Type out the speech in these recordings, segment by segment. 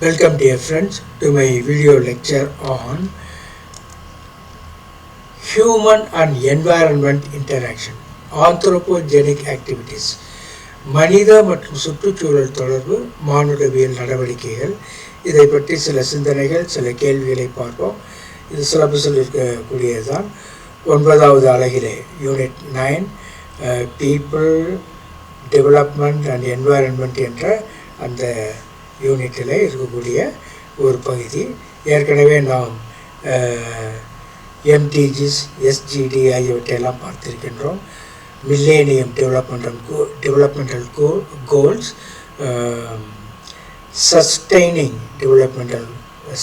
Welcome dear friends to my video lecture on human and environment interaction, anthropogenic activities. மனித மற்றும் சுற்றுச்சூழல் தொடர்பு மானுடவியல் நடவடிக்கைகள். இதை பற்றி சில சிந்தனைகள், சில கேள்விகளை பார்ப்போம். இது சிலபஸில் இருக்கக்கூடியதுதான். 9வது அலகிலே unit 9 people development and environment என்ற அந்த யூனிட்டில் இருக்கக்கூடிய ஒரு பகுதி. ஏற்கனவே நாம் எம்டிஜிஸ், எஸ்ஜிடி ஆகியவற்றையெல்லாம் பார்த்திருக்கின்றோம். Millennium developmental goals,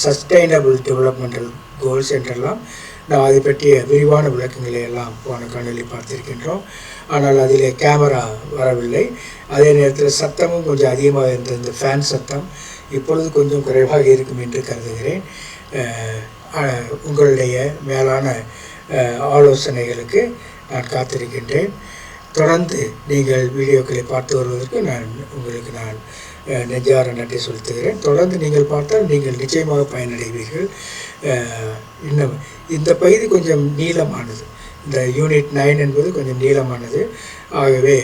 sustainable developmental goals என்றெல்லாம் நாம் அதை பற்றிய விரிவான விளக்கங்களை எல்லாம் போன காணொலியில் பார்த்திருக்கின்றோம். ஆனால் அதில் கேமரா வரவில்லை. அதே நேரத்தில் சத்தமும் கொஞ்சம் அதிகமாக இருந்தது. இந்த ஃபேன் சத்தம் இப்பொழுது கொஞ்சம் குறைவாக இருக்கும் என்று கருதுகிறேன். உங்களுடைய மேலான ஆலோசனைகளுக்கு நான் காத்திருக்கின்றேன். தொடர்ந்து நீங்கள் வீடியோக்களை பார்த்து வருவதற்கு உங்களுக்கு நெஞ்சார நன்றி செலுத்துகிறேன். தொடர்ந்து நீங்கள் பார்த்தால் நீங்கள் நிச்சயமாக பயனடைவீர்கள். இன்னும் இந்த பகுதி கொஞ்சம் நீளமானது. இந்த யூனிட் 9 என்பது கொஞ்சம் நீளமானது. ஆகவே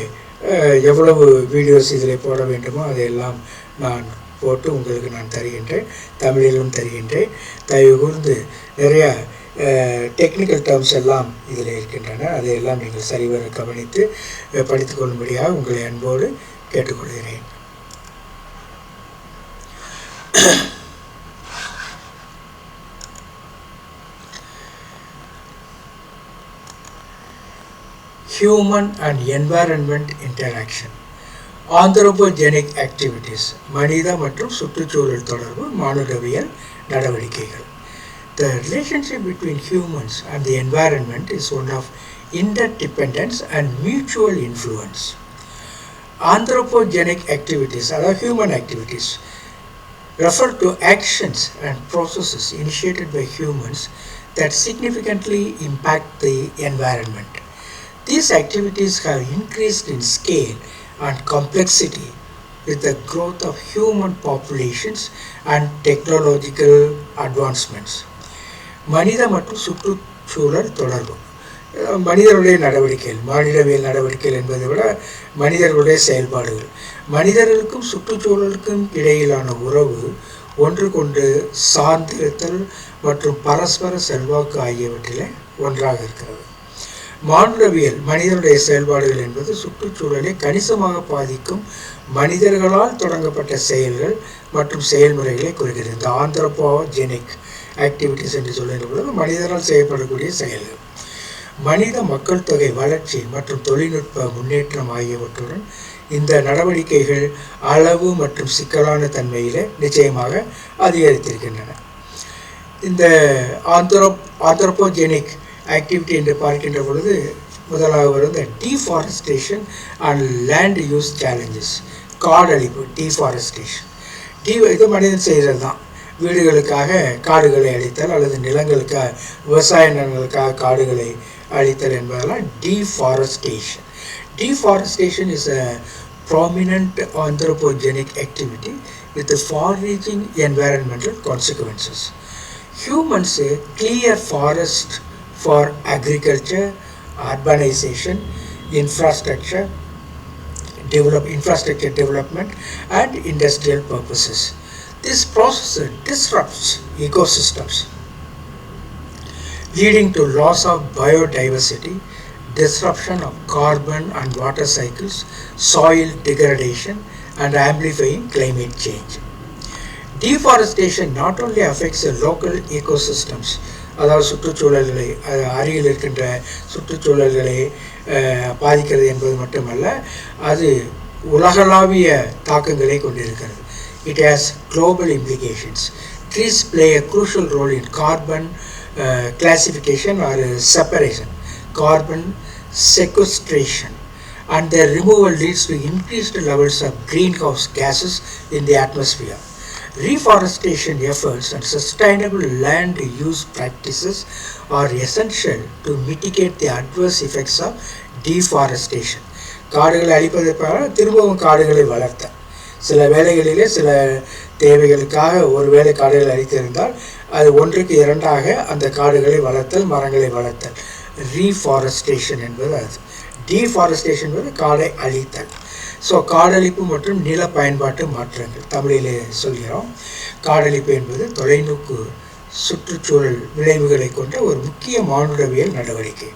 எவ்வளவு வீடியோஸ் இதில் போட வேண்டுமோ அதையெல்லாம் நான் போட்டு உங்களுக்கு நான் தருகின்றேன். தமிழிலும் தருகின்றேன். தயவு கூர்ந்து நிறையா டெக்னிக்கல் டேர்ம்ஸ் எல்லாம் இதில் இருக்கின்றன. அதையெல்லாம் நீங்கள் சரிவர கவனித்து படித்துக்கொள்ளும்படியாக உங்களை அன்போடு கேட்டுக்கொள்கிறேன். Human and environment interaction, anthropogenic activities, மனித மற்றும் சுற்றுச்சூழல் தொடர்பு மானுடவியல் நடவடிக்கைகள். The relationship between humans and the environment is one of interdependence and mutual influence. Anthropogenic activities, அதாவது human activities, refer to actions and processes initiated by humans that significantly impact the environment. These activities have increased in scale and complexity with the growth of human populations and technological advancements. மனித மற்றும் சுற்றுச்சூழல் தொடர்பு, மனிதர்களுடைய நடவடிக்கைகள், மானிடவியல் நடவடிக்கைகள் என்பதை விட மனிதர்களுடைய செயல்பாடுகள். மனிதர்களுக்கும் சுற்றுச்சூழலுக்கும் இடையிலான உறவு ஒன்றுக்கொண்டு சார்ந்திருத்தல் மற்றும் பரஸ்பர செல்வாக்கு ஆகியவற்றில் ஒன்றாக இருக்கிறது. மானுடவியல் மனிதனுடைய செயல்பாடுகள் என்பது சுற்றுச்சூழலை கணிசமாக பாதிக்கும் மனிதர்களால் தொடங்கப்பட்ட செயல்கள் மற்றும் செயல்முறைகளை குறிக்கிறது. இந்த ஆந்த்ரோபோஜெனிக் ஆக்டிவிட்டிஸ் என்று சொல்லுகிற பொழுது மனிதரால் செய்யப்படக்கூடிய செயல்கள். மனித மக்கள் தொகை வளர்ச்சி மற்றும் தொழில்நுட்ப முன்னேற்றம் ஆகியவற்றுடன் இந்த நடவடிக்கைகள் அளவு மற்றும் சிக்கலான தன்மையில் நிச்சயமாக அதிகரித்திருக்கின்றன. இந்த ஆந்த்ரோபோஜெனிக் ஆக்டிவிட்டி என்று பார்க்கின்ற பொழுது முதலாவது வருது deforestation and land use challenges. காடழிப்பு, டீஃபாரஸ்டேஷன். இது மனிதன் செய்கிறது தான். வீடுகளுக்காக காடுகளை அழித்தல் அல்லது நிலங்களுக்காக, விவசாய நிலங்களுக்காக காடுகளை அழித்தல் என்பதெல்லாம் deforestation. Deforestation is a prominent anthropogenic activity with far-reaching environmental consequences. Humans clear forests for agriculture, urbanization, infrastructure development and industrial purposes. This process disrupts ecosystems, leading to loss of biodiversity, disruption of carbon and water cycles, soil degradation, and amplifying climate change. Deforestation not only affects the local ecosystems, அதாவது சுற்றுச்சூழல்களை, அருகில் இருக்கின்ற சுற்றுச்சூழல்களை பாதிக்கிறது என்பது மட்டுமல்ல, அது உலகளாவிய தாக்கங்களை கொண்டிருக்கிறது. It has global implications. Trees play a crucial role in carbon classification or separation, carbon sequestration, and their removal leads to increased levels of greenhouse gases in the atmosphere. Reforestation efforts and sustainable land use practices are essential to mitigate the adverse effects of deforestation. காடுகளை அழிப்பதை திரும்பவும் காடுகளை வளர்த்த சில வேளைகளிலே சில தேவைகளுக்காக ஒருவேளை காடுகள் அழித்திருந்தால் அது 1க்கு 2ஆக அந்த காடுகளை வளர்த்தல், மரங்களை வளர்த்தல். ரீஃபாரஸ்டேஷன் என்பது அது. டீஃபாரஸ்டேஷன் என்பது காடை அழித்தல். ஸோ காடழிப்பு மற்றும் நில பயன்பாட்டு மாற்றங்கள் தமிழிலே சொல்கிறோம். காடழிப்பு என்பது தொலைநோக்கு சுற்றுச்சூழல் விளைவுகளை கொண்ட ஒரு முக்கிய மானுடவியல் நடவடிக்கை.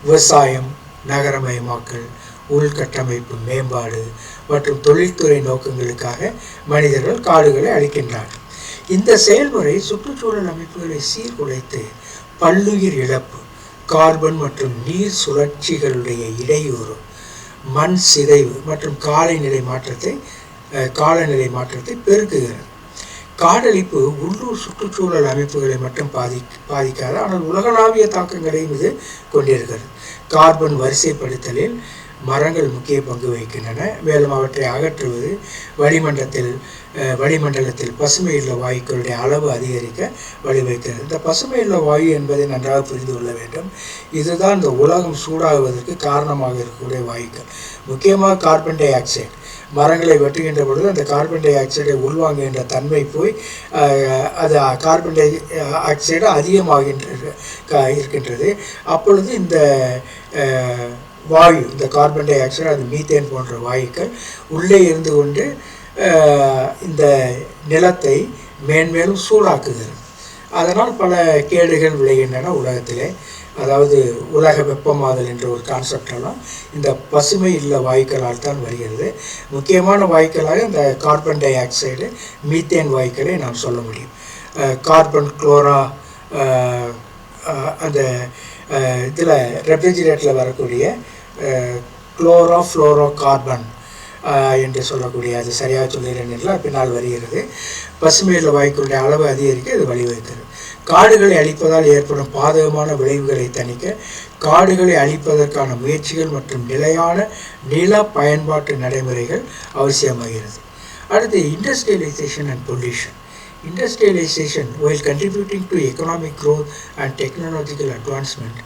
விவசாயம், நகரமயமாக்கல், உள்கட்டமைப்பு மேம்பாடு மற்றும் தொழில்துறை நோக்கங்களுக்காக மனிதர்கள் காடுகளை அழிக்கின்றனர். இந்த செயல்முறை சுற்றுச்சூழல் அமைப்புகளை சீர்குலைத்து பல்லுயிர் இழப்பு, கார்பன் மற்றும் நீர் சுழற்சிகளுடைய இடையூறு, மண் சிதைவு மற்றும் காலநிலை மாற்றத்தை பெருக்குகிறது. காடழிப்பு உள்ளூர் சுற்றுச்சூழல் அமைப்புகளை மட்டும் பாதிக்காது, ஆனால் உலகளாவிய தாக்கங்களையும் இது கொண்டிருக்கிறது. கார்பன் வரிசைப்படுத்தலில் மரங்கள் முக்கிய பங்கு வகிக்கின்றன. மேலும் அவற்றை அகற்றுவது வளிமண்டலத்தில் பசுமையுள்ள வாயுக்களுடைய அளவு அதிகரிக்க வழிவகுக்கிறது. இந்த பசுமையுள்ள வாயு என்பதை நன்றாக புரிந்து கொள்ள வேண்டும். இதுதான் இந்த உலகம் சூடாகுவதற்கு காரணமாக இருக்கக்கூடிய வாயுக்கள். முக்கியமாக கார்பன் டை ஆக்சைடு. மரங்களை வெட்டுகின்ற பொழுது அந்த கார்பன் டை ஆக்சைடை உள்வாங்குகின்ற தன்மை போய் அது கார்பன் டை ஆக்சைடு இருக்கின்றது. அப்பொழுது இந்த வாயு, இந்த கார்பன் டை ஆக்சைடு, அது மீத்தேன் போன்ற வாயுக்கள் உள்ளே இருந்து கொண்டு இந்த நிலத்தை மேன்மேலும் சூடாக்குகிறது. அதனால் பல கேடுகள் விளைகின்றன உலகத்திலே. அதாவது உலக வெப்பமாதல் என்ற ஒரு கான்செப்டெல்லாம் இந்த பசுமை இல்ல வாயுக்களால் தான் வருகிறது. முக்கியமான வாயுக்களாக இந்த கார்பன் டை ஆக்சைடு, மீத்தேன் வாயுக்களை நாம் சொல்ல முடியும். கார்பன் குளோரா, அந்த இதில் ரெஃப்ரிஜிரேட்டரில் வரக்கூடிய குளோரோ ஃப்ளோரோ கார்பன் என்று சொல்லக்கூடிய, அது சரியாக சொல்லிடுறேன், பின்னால் வருகிறது. பசுமையுள்ள வாயுக்களுடைய அளவு அதிகரிக்க இது வழிவகுக்கிறது. காடுகளை அழிப்பதால் ஏற்படும் பாதகமான விளைவுகளை தணிக்க காடுகளை அழிப்பதற்கான முயற்சிகள் மற்றும் நிலையான நில பயன்பாட்டு நடைமுறைகள் அவசியமாகிறது. அடுத்து industrialisation and pollution. Industrialization, while contributing to economic growth and technological advancement,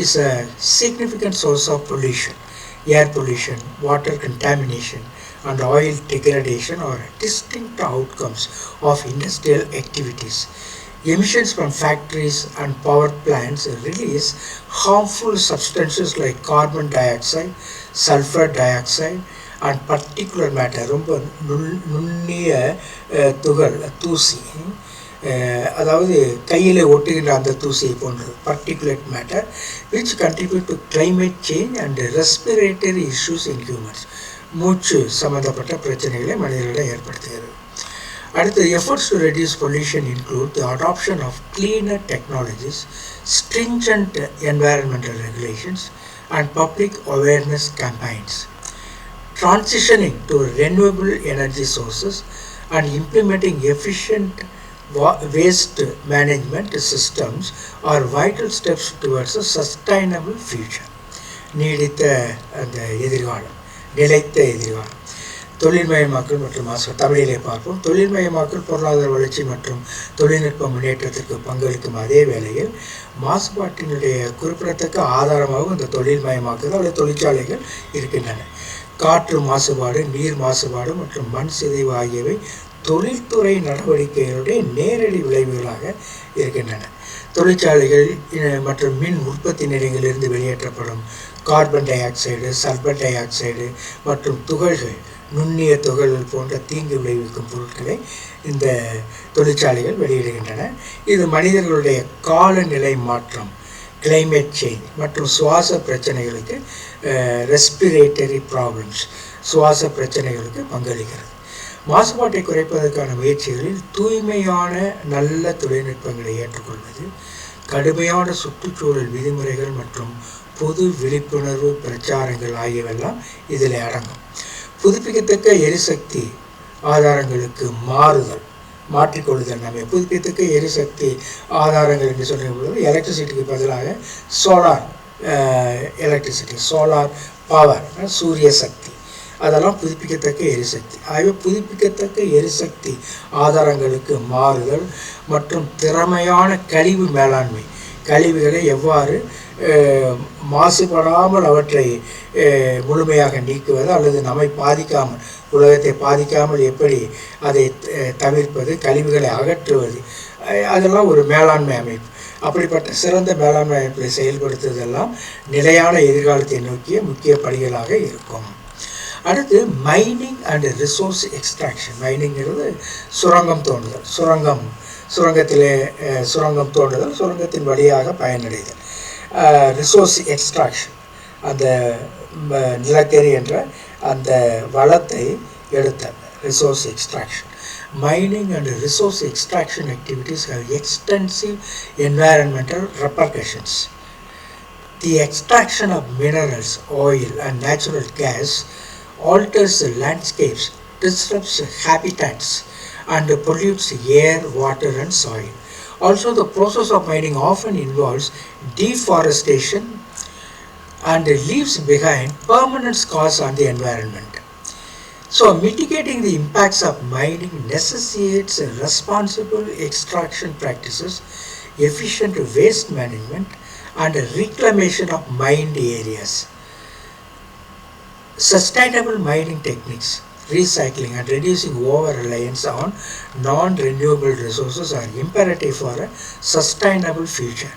is a significant source of pollution. Air pollution, water contamination, and oil degradation are distinct outcomes of industrial activities. Emissions from factories and power plants release harmful substances like carbon dioxide, sulfur dioxide, and particulate matter, ரொம்ப நுண்ணிய துகள், தூசி, அதாவது கையில் ஒட்டுகின்ற அந்த தூசியை போன்றது, particulate matter, which contribute to climate change and respiratory issues in humans. மூச்சு சம்பந்தப்பட்ட பிரச்சனைகளை மனிதர்களிடம் ஏற்படுத்துகிறது. அடுத்து, efforts to reduce pollution include the adoption of cleaner technologies, stringent environmental regulations, and public awareness campaigns. Transitioning to renewable energy sources and implementing efficient waste management systems are vital steps towards a sustainable future. நீடித்த அந்த எதிர்காலம், நிலைத்த எதிர்காலம். தொழில்மயமாக்கல் மற்றும் தமிழிலே பார்ப்போம். தொழில்மயமாக்கல் பொருளாதார வளர்ச்சி மற்றும் தொழில்நுட்ப முன்னேற்றத்திற்கு பங்களிக்கும் அதே வேளையில் மாசுபாட்டினுடைய குறிப்பிடத்தக்க ஆதாரமாகவும் இந்த தொழில்மயமாக்குதல் அல்லது தொழிற்சாலைகள் இருக்கின்றன. காற்று மாசுபாடு, நீர் மாசுபாடு மற்றும் மண் சிதைவு ஆகியவை தொழில்துறை நடவடிக்கைகளுடைய நேரடி விளைவுகளாக இருக்கின்றன. தொழிற்சாலைகள் மற்றும் மின் உற்பத்தி நிலையங்களிலிருந்து வெளியேற்றப்படும் carbon di oxide, sulphur di oxide மற்றும் துகள்கள், நுண்ணிய துகள்கள் போன்ற தீங்கு விளைவிக்கும் பொருட்களை இந்த தொழிற்சாலைகள் வெளியிடுகின்றன. இது மனிதர்களுடைய காலநிலை மாற்றம், கிளைமேட் சேஞ்ச் மற்றும் சுவாச பிரச்சனைகளுக்கு, ரெஸ்பிரேட்டரி ப்ராப்ளம்ஸ், சுவாச பிரச்சனைகளுக்கு பங்களிக்கிறது. மாசுபாட்டை குறைப்பதற்கான முயற்சிகளில் தூய்மையான நல்ல தொழில்நுட்பங்களை ஏற்றுக்கொள்வது, கடுமையான சுற்றுச்சூழல் விதிமுறைகள் மற்றும் பொது விழிப்புணர்வு பிரச்சாரங்கள் ஆகியவெல்லாம் இதில் அடங்கும். புதுப்பிக்கத்தக்க எரிசக்தி ஆதாரங்களுக்கு மாற்றிக்கொள்ளுதல். நம்ம புதுப்பிக்கத்தக்க எரிசக்தி ஆதாரங்கள் என்று சொல்லும் பொழுது எலக்ட்ரிசிட்டிக்கு பதிலாக சோலார் எலக்ட்ரிசிட்டி, சோலார் பவர், சூரிய சக்தி, அதெல்லாம் புதுப்பிக்கத்தக்க எரிசக்தி. ஆகவே புதுப்பிக்கத்தக்க எரிசக்தி ஆதாரங்களுக்கு மாறுதல் மற்றும் திறமையான கழிவு மேலாண்மை, கழிவுகளை எவ்வாறு மாசுபடாமல் அவற்றை முழுமையாக நீக்குவது அல்லது நம்மை பாதிக்காமல் உலகத்தை பாதிக்காமல் எப்படி அதை தவிர்ப்பது, கழிவுகளை அகற்றுவது, அதெல்லாம் ஒரு மேலாண்மை அமைப்பு. அப்படிப்பட்ட சிறந்த மேலாண்மை அமைப்பை செயல்படுத்துவதெல்லாம் நிலையான எதிர்காலத்தை நோக்கிய முக்கிய படிகளாக இருக்கும். அடுத்து மைனிங் அண்ட் ரிசோர்ஸ் எக்ஸ்ட்ராக்ஷன். மைனிங்கிறது சுரங்கம் தோண்டுதல், சுரங்கத்திலே சுரங்கம் தோண்டுதல், சுரங்கத்தின் வழியாக பயனடைதல். ரிசோர்ஸ் எக்ஸ்ட்ராக்ஷன், அந்த நிலக்கரி என்ற அந்த வளத்தை எடுத்தல், resource extraction. Mining and resource extraction activities have extensive environmental repercussions. The extraction of minerals, oil and natural gas alters the landscapes, disrupts habitats and pollutes air, water and soil. Also, the process of mining often involves deforestation and leaves behind permanent scars on the environment. So, mitigating the impacts of mining necessitates responsible extraction practices, efficient waste management, and reclamation of mined areas. Sustainable mining techniques, recycling, and reducing over-reliance on non-renewable resources are imperative for a sustainable future.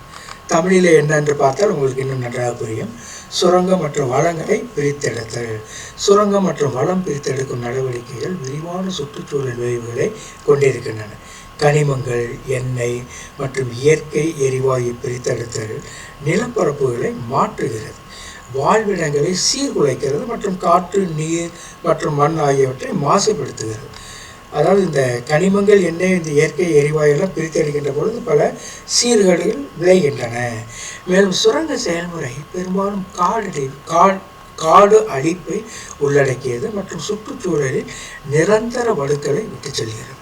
தமிழில் என்னென்று பார்த்தால் உங்களுக்கு இன்னும் நன்றாக புரியும். சுரங்கம் மற்றும் வளங்களை பிரித்தெடுத்தல். சுரங்கம் மற்றும் வளம் பிரித்தெடுக்கும் நடவடிக்கைகள் விரிவான சுற்றுச்சூழல் விளைவுகளை கொண்டிருக்கின்றன. கனிமங்கள், எண்ணெய் மற்றும் இயற்கை எரிவாயு பிரித்தெடுத்தல் நிலப்பரப்புகளை மாற்றுகிறது, வாழ்விடங்களை சீர்குலைக்கிறது மற்றும் காற்று, நீர் மற்றும் மண் ஆகியவற்றை மாசுபடுத்துகிறது. அதாவது இந்த கனிமங்கள், எண்ணெய், இந்த இயற்கை எரிவாயுலாம் பிரித்தெடுக்கின்ற பொழுது பல சீர்கேடுகள் விளைகின்றன. மேலும் சுரங்க செயல்முறை பெரும்பாலும் காடு அழிப்பை உள்ளடக்கியது மற்றும் சுற்றுச்சூழலில் நிரந்தர வடுக்களை விட்டு செல்கிறது.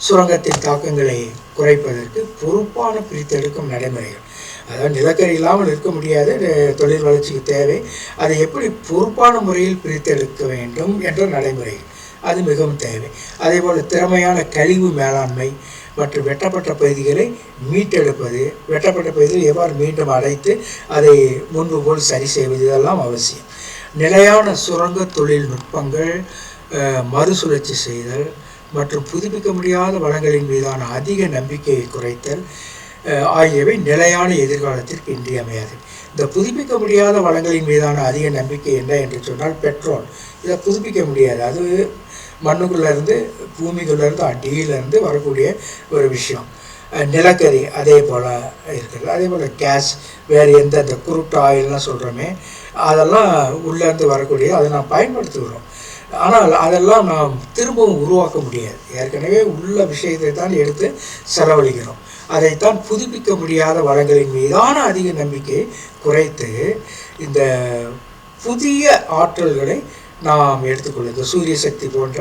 சுரங்கத்தின் தாக்கங்களை குறைப்பதற்கு பொறுப்பான பிரித்தெடுக்கும் நடைமுறைகள், அதாவது நிலக்கரி இல்லாமல் இருக்க முடியாது, தொழில் வளர்ச்சிக்கு தேவை, அதை எப்படி பொறுப்பான முறையில் பிரித்தெடுக்க வேண்டும் என்ற நடைமுறைகள் அது மிகவும் தேவை. அதேபோல் திறமையான கழிவு மேலாண்மை மற்றும் வெட்டப்பட்ட பகுதிகளை மீட்டெடுப்பது, வெட்டப்பட்ட பகுதிகளை எவ்வாறு மீண்டும் அடைத்து அதை முன்பு போல் சரி செய்வது, இதெல்லாம் அவசியம். நிலையான சுரங்க தொழில்நுட்பங்கள், மறுசுழற்சி செய்தல் மற்றும் புதுப்பிக்க முடியாத வளங்களின் மீதான அதிக நம்பிக்கையை குறைத்தல் ஆகியவை நிலையான எதிர்காலத்திற்கு இன்றியமையாது. இந்த புதுப்பிக்க முடியாத வளங்களின் மீதான அதிக நம்பிக்கை என்ன என்று சொன்னால், பெட்ரோல் இதை புதுப்பிக்க முடியாது, அது மண்ணுக்குள்ளேருந்து பூமிக்குள்ளேருந்து அடியிலேருந்து வரக்கூடிய ஒரு விஷயம். நிலக்கரி அதே போல் இருக்குது. அதே போல் கேஸ், வேறு எந்த குரூட் ஆயில்னால் சொல்கிறோமே, அதெல்லாம் உள்ளேருந்து வரக்கூடிய, அதை நாம் பயன்படுத்துகிறோம். ஆனால் அதெல்லாம் நாம் திரும்பவும் உருவாக்க முடியாது. ஏற்கனவே உள்ள விஷயத்தை தான் எடுத்து செலவழிக்கிறோம். அதைத்தான் புதுப்பிக்க முடியாத வளங்களின் மீதான அதிக நம்பிக்கையை குறைத்து இந்த புதிய ஆற்றல்களை நாம் எடுத்துக்கொள்ள, இந்த சூரிய சக்தி போன்ற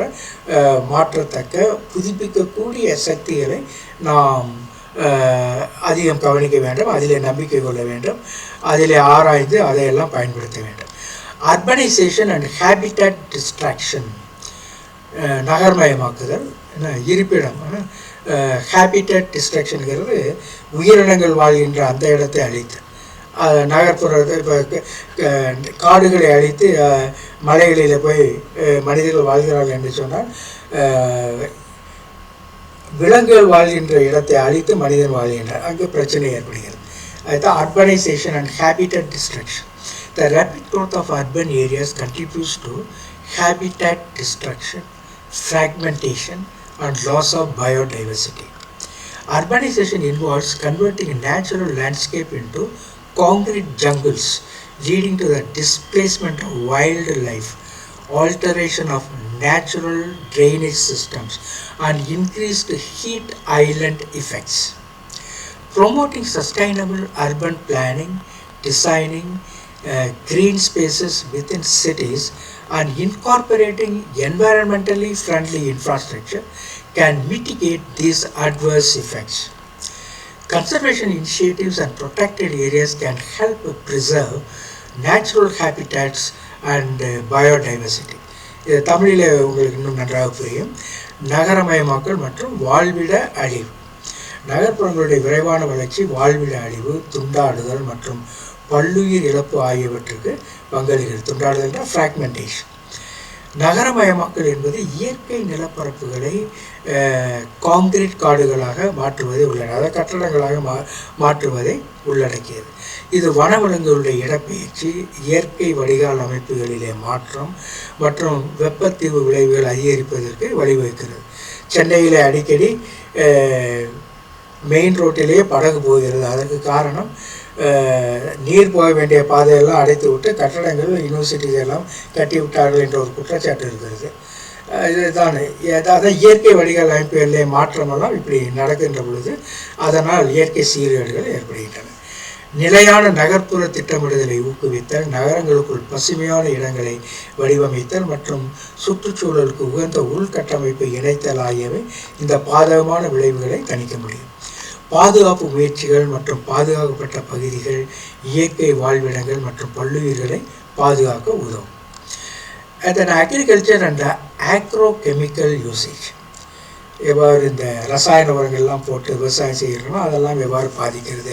மாற்றத்தக்க புதுப்பிக்கக்கூடிய சக்திகளை நாம் அதிகம் கவனிக்க வேண்டும், அதிலே நம்பிக்கை கொள்ள வேண்டும், அதிலே ஆராய்ந்து அதையெல்லாம் பயன்படுத்த வேண்டும். அர்பனைசேஷன் அண்ட் ஹேபிட்டட் டிஸ்ட்ராக்ஷன், நகர்மயமாக்குதல், இருப்பிடம். ஹேபிட்டட் டிஸ்ட்ராக்ஷனுங்கிறது உயிரினங்கள் வாழ்கின்ற அந்த இடத்தை அழித்து, நகர்ப்புறத்தை இப்போ காடுகளை அழித்து மலைகளில் போய் மனிதர்கள் வாழ்கிறார்கள் என்று சொன்னால், விலங்குகள் வாழ்கின்ற இடத்தை அழித்து மனிதன் வாழ்கின்றார், அங்கே பிரச்சனை ஏற்படுகிறது. அதுதான் urbanisation and habitat destruction. The rapid growth of urban areas contributes to habitat destruction, fragmentation, and loss of biodiversity. Urbanization involves converting a natural landscape into concrete jungles, leading to the displacement of wildlife, alteration of natural drainage systems, and increased heat island effects. Promoting sustainable urban planning, designing green spaces within cities, and incorporating environmentally friendly infrastructure can mitigate these adverse effects. Conservation initiatives and protected areas can help preserve natural habitats and biodiversity. இது தமிழில் உங்களுக்கு இன்னும் நன்றாக புரியும். நகரமயமாக்கல் மற்றும் வாழ்விட அழிவு. நகர்ப்புறங்களுடைய விரைவான வளர்ச்சி வாழ்விட அழிவு, துண்டாடுதல் மற்றும் பல்லுயிர் இழப்பு ஆகியவற்றுக்கு பங்களிக்கிறது. துண்டாடுதல்னா ஃப்ராக்மெண்டேஷன். நகரமயமாக்கல் என்பது இயற்கை நிலப்பரப்புகளை காங்கிரீட் காடுகளாக மாற்றுவதை அதாவது கட்டடங்களாக மாற்றுவதை உள்ளடக்கியது. இது வனவிலங்குகளுடைய இடப்பெயர்ச்சி, இயற்கை வடிகால் அமைப்புகளிலே மாற்றம் மற்றும் வெப்பத்தீவு விளைவுகள் அதிகரிப்பதற்கு வழிவகுக்கிறது. சென்னையில் அடிக்கடி மெயின் ரோட்டிலேயே படகு போகிறது. அதற்கு காரணம் நீர் போக வேண்டிய பாதையெல்லாம் அடைத்து விட்டு கட்டடங்கள் யூனிவர்சிட்டிஸ் எல்லாம் கட்டி விட்டார்கள் என்ற ஒரு குற்றச்சாட்டு இருக்கிறது. இதுதான் அதாவது இயற்கை வடிகால் அமைப்புகளிலே மாற்றமெல்லாம் இப்படி நடக்கின்ற பொழுது அதனால் இயற்கை சீர்கேடுகள் ஏற்படுகின்றன. நிலையான நகர்ப்புற திட்டமிடுதலை ஊக்குவித்தல், நகரங்களுக்குள் பசுமையான இடங்களை வடிவமைத்தல் மற்றும் சுற்றுச்சூழலுக்கு உகந்த உள்கட்டமைப்பை இணைத்தல் ஆகியவை இந்த பாதகமான விளைவுகளை தணிக்க முடியும். பாதுகாப்பு முயற்சிகள் மற்றும் பாதுகாக்கப்பட்ட பகுதிகள் இயற்கை வாழ்விடங்கள் மற்றும் பல்லுயிர்களை பாதுகாக்க உதவும். அதன் அக்ரிகல்ச்சர் அண்ட் ஆக்ரோகெமிக்கல் யூசேஜ், எவ்வாறு இந்த ரசாயன உரங்கள்லாம் போட்டு விவசாயம் செய்கிறோமோ அதெல்லாம் எவ்வாறு பாதிக்கிறது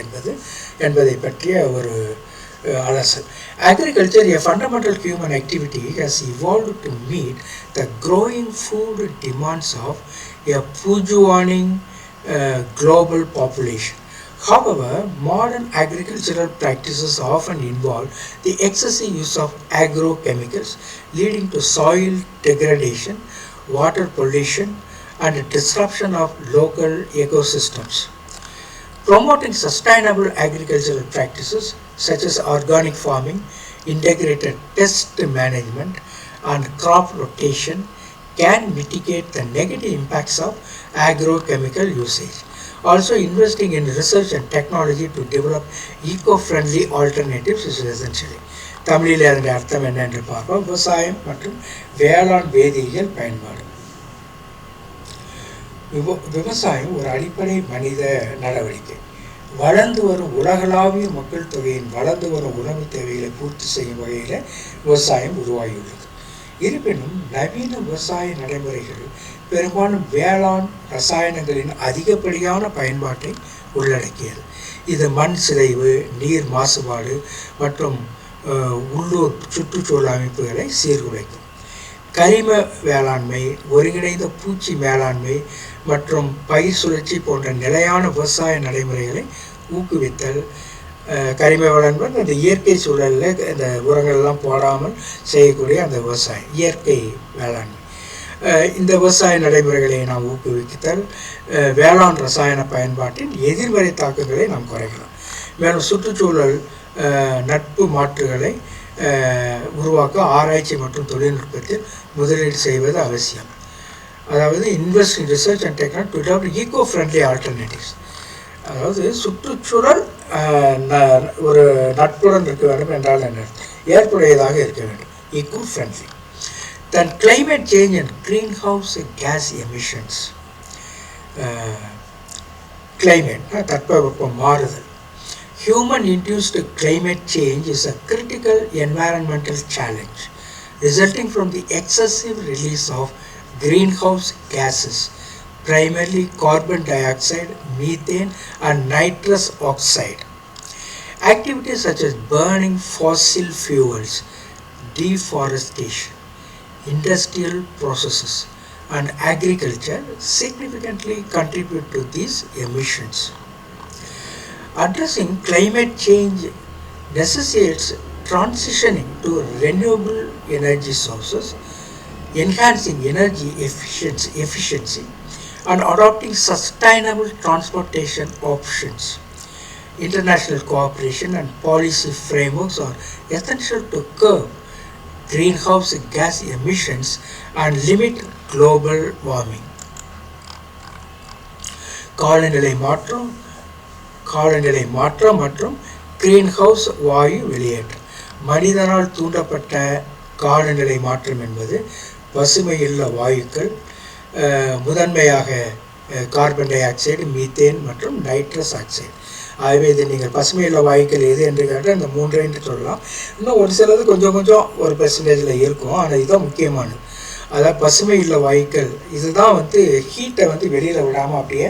என்பதை பற்றிய ஒரு அலசல். Agriculture, a fundamental human activity, has evolved to meet the growing food demands of a burgeoning global population. However, modern agricultural practices often involve the excessive use of agrochemicals, leading to soil degradation, water pollution, and disruption of local ecosystems. Promoting sustainable agricultural practices such as organic farming, integrated pest management, and crop rotation can mitigate the negative impacts of agrochemical usage. Also, investing in research and technology to develop eco-friendly alternatives is essential. தமிழில் அதனுடைய அர்த்தம் என்ன என்று பார்ப்போம். விவசாயம் மற்றும் வேளாண் வேதியியல் பயன்பாடு. விவசாயம் ஒரு அடிப்படை மனித நடவடிக்கை. வளர்ந்து வரும் உலகளாவிய மக்கள் தொகையின் வளர்ந்து வரும் உணவு தேவைகளை பூர்த்தி செய்யும் வகையில் விவசாயம் உருவாகியுள்ளது. இருப்பினும் நவீன விவசாய நடைமுறைகள் பெரும்பாலும் வேளாண் ரசாயனங்களின் அதிகப்படியான பயன்பாட்டை உள்ளடக்கியது. இது மண் சிதைவு, நீர் மாசுபாடு மற்றும் உள்ளூர் சுற்றுச்சூழல் அமைப்புகளை சீர்குலைக்கும். கரிம வேளாண்மை, ஒருங்கிணைந்த பூச்சி மேலாண்மை மற்றும் பயிர் சுழற்சி போன்ற நிலையான விவசாய நடைமுறைகளை ஊக்குவித்தல். கரிம வேளாண்மை அந்த இயற்கை சூழலில் இந்த உரங்கள்லாம் போடாமல் செய்யக்கூடிய அந்த விவசாயம், இயற்கை வேளாண்மை. இந்த விவசாய நடைமுறைகளை நாம் ஊக்குவித்தல் வேளாண் ரசாயன பயன்பாட்டின் எதிர்மறை தாக்கங்களை நாம் குறைக்கலாம். மேலும் சுற்றுச்சூழல் நட்பு மாற்றுகளை உருவாக்க ஆராய்ச்சி மற்றும் தொழில்நுட்பத்தில் முதலீடு செய்வது அவசியம். அதாவது invest in research and technology to develop eco friendly alternatives. அதாவது சுற்றுச்சூழல் ஒரு நட்புடன் இருக்க வேண்டும் என்றால் என்ன, ஏற்புடையதாக இருக்க வேண்டும், eco friendly. Then climate change and greenhouse gas emissions. Climate, தட்பவெப்ப மாறுதல். Human-induced climate change is a critical environmental challenge resulting from the excessive release of greenhouse gases, primarily carbon dioxide, methane, and nitrous oxide. Activities such as burning fossil fuels, deforestation, industrial processes, and agriculture significantly contribute to these emissions. Addressing climate change necessitates transitioning to renewable energy sources, enhancing energy efficiency, and adopting sustainable transportation options. International cooperation and policy frameworks are essential to curb greenhouse gas emissions and limit global warming. காலநிலை மாற்றம் மற்றும் greenhouse வாயு வெளியேற்றம். மனிதனால் தூண்டப்பட்ட காலநிலை மாற்றம் என்பது பசுமையுள்ள வாயுக்கள், முதன்மையாக கார்பன் டை ஆக்சைடு, மீத்தேன் மற்றும் நைட்ரஸ் ஆக்சைடு. ஆகவே இது நீங்கள் பசுமையுள்ள வாயுக்கள் எது என்று கேட்டால் இந்த மூன்றை என்று சொல்லலாம். இன்னும் ஒரு சிலது கொஞ்சம் ஒரு பெர்சன்டேஜில் இருக்கும், ஆனால் இதுதான் முக்கியமானது. அதாவது பசுமையுள்ள வாயுக்கள் இதுதான் ஹீட்டை வெளியில் விடாமல் அப்படியே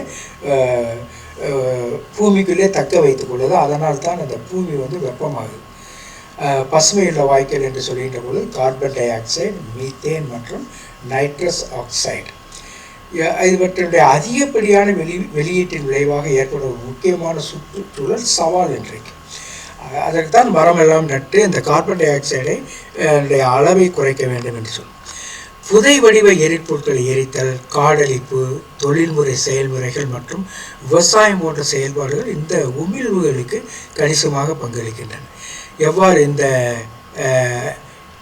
பூமிக்குள்ளே தக்க வைத்துக் கொள்ளுது. அதனால் தான் அந்த பூமி வெப்பமாகுது. பசுமையுள்ள வாயுக்கள் என்று சொல்கின்ற போது கார்பன் டை ஆக்சைடு, மீத்தேன் மற்றும் நைட்ரஸ் ஆக்சைடு. இவற்றினுடைய அதிகப்படியான வெளியீட்டின் விளைவாக ஏற்படும் ஒரு முக்கியமான சுற்றுச்சூழல் சவால் இன்றைக்கு. அதற்குத்தான் மரம் எல்லாம் நட்டு இந்த கார்பன் டை ஆக்சைடை அளவை குறைக்க வேண்டும் என்று சொல்லும். புதை வடிவ எரிபொருட்களை எரித்தல், காடழிப்பு, தொழில்முறை செயல்முறைகள் மற்றும் விவசாயம் போன்ற செயல்பாடுகள் இந்த உமிழ்வுகளுக்கு கணிசமாக பங்களிக்கின்றன. எவ்வாறு இந்த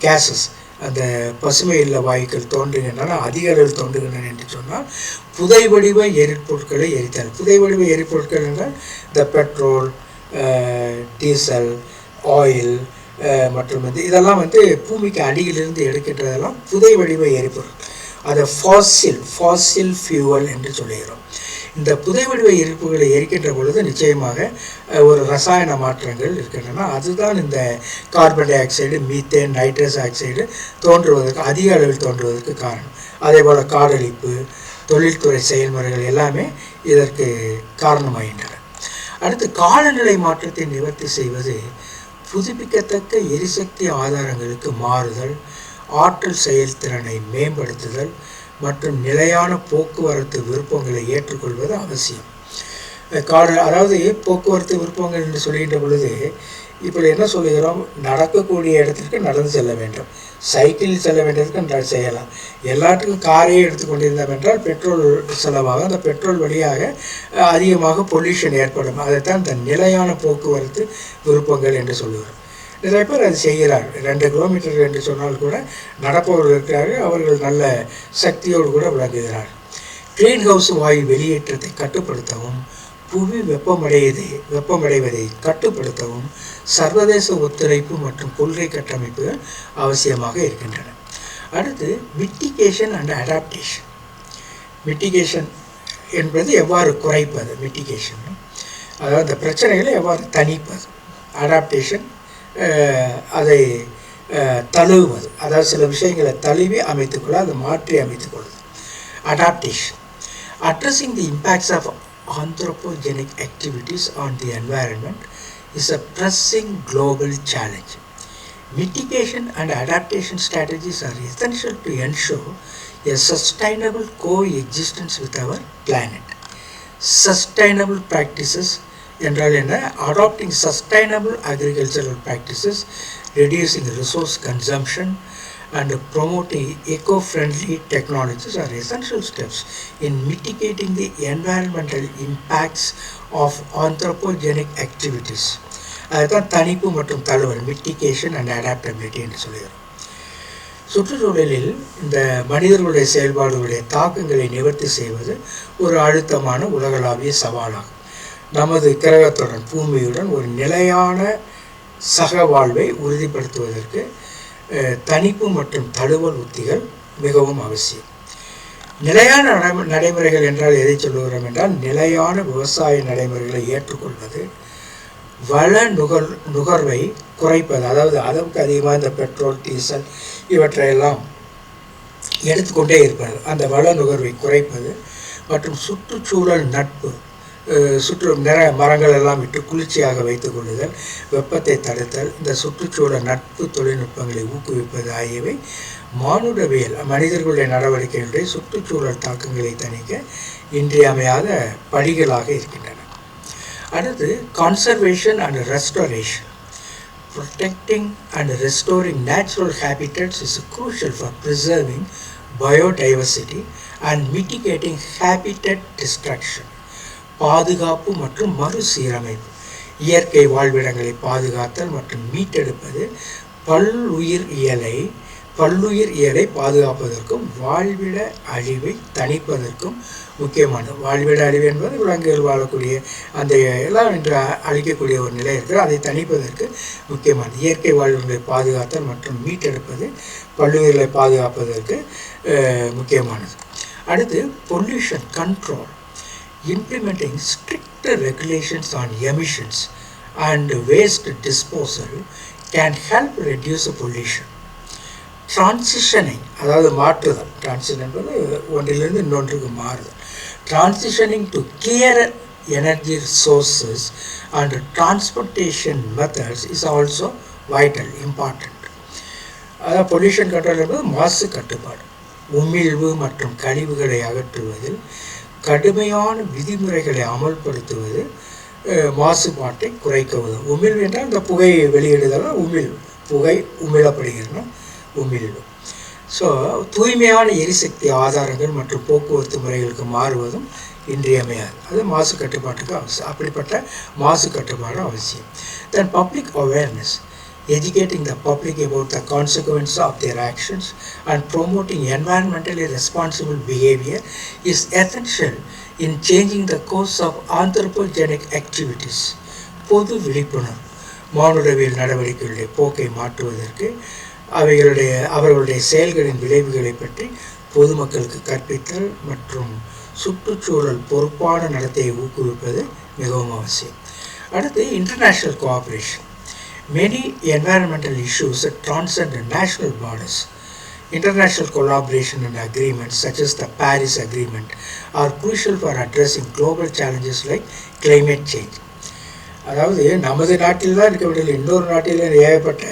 கேசஸ், அந்த பசுமை இல்ல வாயுக்கள் தோன்றுகின்றன, அதிக அளவில் தோன்றுகின்றன என்று சொன்னால் புதை வடிவ எரிபொருட்களை எரித்தல். புதை வடிவ எரிபொருட்கள் என்றால் இந்த பெட்ரோல், டீசல், ஆயில் மற்றும் இதெல்லாம் பூமிக்கு அடியிலிருந்து எடுக்கின்றதெல்லாம் புதை வடிவ எரிபொருள். அதை ஃபாசில் ஃபியூவல் என்று சொல்லுகிறோம். இந்த புதை வடிவ எரிப்புகளை எரிக்கின்ற பொழுது நிச்சயமாக ஒரு ரசாயன மாற்றங்கள் இருக்கின்றன. அதுதான் இந்த carbon di oxide, methane, nitrous oxide தோன்றுவதற்கு, அதிக அளவில் தோன்றுவதற்கு காரணம். அதே போல் காடழிப்பு, தொழில்துறை செயல்முறைகள் எல்லாமே இதற்கு காரணமாகின்றன. அடுத்து, காலநிலை மாற்றத்தை நிவர்த்தி செய்வது புதுப்பிக்கத்தக்க எரிசக்தி ஆதாரங்களுக்கு மாறுதல், ஆற்றல் செயல்திறனை மேம்படுத்துதல் மற்றும் நிலையான போக்குவரத்து விருப்பங்களை ஏற்றுக்கொள்வது அவசியம். அதாவது போக்குவரத்து விருப்பங்கள் என்று சொல்கின்ற பொழுது இப்படி என்ன சொல்லுகிறோம், நடக்கக்கூடிய இடத்திற்கு நடந்து செல்ல வேண்டும், சைக்கிளில் செல்ல வேண்டியதுக்கு செய்யலாம். எல்லாத்துக்கும் காரையே எடுத்துக்கொண்டிருந்தோம் என்றால் பெட்ரோல் செலவாக, அந்த பெட்ரோல் வழியாக அதிகமாக பொல்யூஷன் ஏற்படும். அதைத்தான் இந்த நிலையான போக்குவரத்து விருப்பங்கள் என்று சொல்லுகிறோம். நிறைய பேர் அது செய்கிறார். 2 கிலோமீட்டர் என்று சொன்னால் கூட நடப்பவர்கள் இருக்கிறார்கள், அவர்கள் நல்ல சக்தியோடு கூட விளங்குகிறார். கிரீன் ஹவுஸ் வாயு வெளியேற்றத்தை கட்டுப்படுத்தவும், புவி வெப்பமடைவதை கட்டுப்படுத்தவும் சர்வதேச ஒத்துழைப்பு மற்றும் கொள்கை கட்டமைப்புகள் அவசியமாக இருக்கின்றன. அடுத்து, மிட்டிகேஷன் அண்ட் அடாப்டேஷன். மிட்டிகேஷன் என்பது எவ்வாறு குறைப்பது, மிட்டிகேஷன் அதாவது இந்த பிரச்சனைகளை எவ்வாறு தணிப்பது. அடாப்டேஷன் அதை தழுவுவது, அதாவது சில விஷயங்களை தழுவி அமைத்துக்கொள்ள, அதை மாற்றி அமைத்துக்கொள்வது. Adaptation, addressing the impacts of anthropogenic activities on the environment is a pressing global challenge. Mitigation and adaptation strategies are essential to ensure a sustainable coexistence with our planet. Sustainable practices என்றால் என்ன? Adopting sustainable agricultural practices, reducing resource consumption and promoting eco-friendly technologies are essential steps in mitigating the environmental impacts of anthropogenic activities. அதுதான் தணிப்பு மற்றும் தழுவல், mitigation and adaptability என்று சொல்லுகிறோம். சுற்றுச்சூழலில் இந்த மனிதர்களுடைய செயல்பாடுகளுடைய தாக்கங்களை நிவர்த்தி செய்வது ஒரு அழுத்தமான உலகளாவிய சவாலாகும். நமது கிரகத்துடன், பூமியுடன் ஒரு நிலையான சக வாழ்வை உறுதிப்படுத்துவதற்கு தணிப்பு மற்றும் தழுவல் உத்திகள் மிகவும் அவசியம். நிலையான நடைமுறைகள் என்றால் எதை சொல்லுகிறோம் என்றால், நிலையான விவசாய நடைமுறைகளை ஏற்றுக்கொள்வது, வள நுகர்வை குறைப்பது, அதாவது அளவுக்கு அதிகமாக இந்த பெட்ரோல், டீசல் இவற்றையெல்லாம் எடுத்துக்கொண்டே இருப்பது, அந்த வள நுகர்வை குறைப்பது மற்றும் சுற்றுச்சூழல் நட்பு, நிறைய மரங்கள் எல்லாம் விட்டு குளிர்ச்சியாக வைத்துக் கொள்ளுதல், வெப்பத்தை தடுத்தல், இந்த சுற்றுச்சூழல் நட்பு தொழில்நுட்பங்களை ஊக்குவிப்பது ஆகியவை மானுடவியல் மனிதர்களுடைய நடவடிக்கைகளுடைய சுற்றுச்சூழல் தாக்கங்களை தணிக்க இன்றியமையாத படிகளாக இருக்கின்றன. அடுத்து, conservation and restoration. Protecting and restoring natural habitats is crucial for preserving biodiversity and mitigating habitat destruction. பாதுகாப்பு மற்றும் மறுசீரமைப்பு, இயற்கை வாழ்விடங்களை பாதுகாத்தல் மற்றும் மீட்டெடுப்பது பல்லுயிர் இயலை பாதுகாப்பதற்கும் வாழ்விட அழிவை தணிப்பதற்கும் முக்கியமானது. வாழ்விட அழிவு என்பது விலங்குகள் வாழக்கூடிய அந்த எல்லாம் என்று அழிக்கக்கூடிய ஒரு நிலை இருக்கிறது, அதை தணிப்பதற்கு முக்கியமானது. இயற்கை வாழ்விடங்களை பாதுகாத்தல் மற்றும் மீட்டெடுப்பது பல்லுயிர்களை பாதுகாப்பதற்கு முக்கியமானது. அடுத்து, pollution control. Implementing stricter regulations on emissions and waste disposal can help reduce pollution. Transitioning, அதாவது மாற்றுதல், transition என்பது ஒன்றிலிருந்து இன்னொன்றுக்கு மாறுதல். Transitioning to clearer energy sources and transportation methods is also vital important. அதாவது பொல்யூஷன் கண்ட்ரோல் என்பது மாசு கட்டுப்பாடு. உமிழ்வு மற்றும் கழிவுகளை அகற்றுவதில் கடுமையான விதிமுறைகளை அமல்படுத்துவது மாசுபாட்டை குறைக்க உதவும். உமிழ்வு என்றால் இந்த புகையை வெளியிடுதல் உமிழ்வு, புகை உமிழப்படுகிறது உமிழ்வு. ஸோ தூய்மையான எரிசக்தி ஆதாரங்கள் மற்றும் போக்குவரத்து முறைகளுக்கு மாறுவதும் இன்றியமையாது. அது மாசு கட்டுப்பாட்டுக்கு அவசியம். அப்படிப்பட்ட மாசு கட்டுப்பாடு அவசியம். தென் public awareness, educating the public about the consequences of their actions and promoting environmentally responsible behavior is essential in changing the course of anthropogenic activities. பொது விழிப்புணர்வு மானுடவியல் நடவடிக்கைகளுடைய போக்கை மாற்றுவதற்கு அவர்களுடைய செயல்களின் விளைவுகளை பற்றி பொதுமக்களுக்கு கற்பித்தல் மற்றும் சுற்றுச்சூழல் பொறுப்பான நடத்தையை ஊக்குவிப்பது மிகவும் அவசியம். அடுத்து international cooperation. Many environmental issues that transcend national borders. International collaboration and agreements such as the Paris Agreement are crucial for addressing global challenges like climate change. அதாவது நமது நாட்டில் தான் இருக்க விடல, இன்னொரு நாட்டில் ஏகப்பட்ட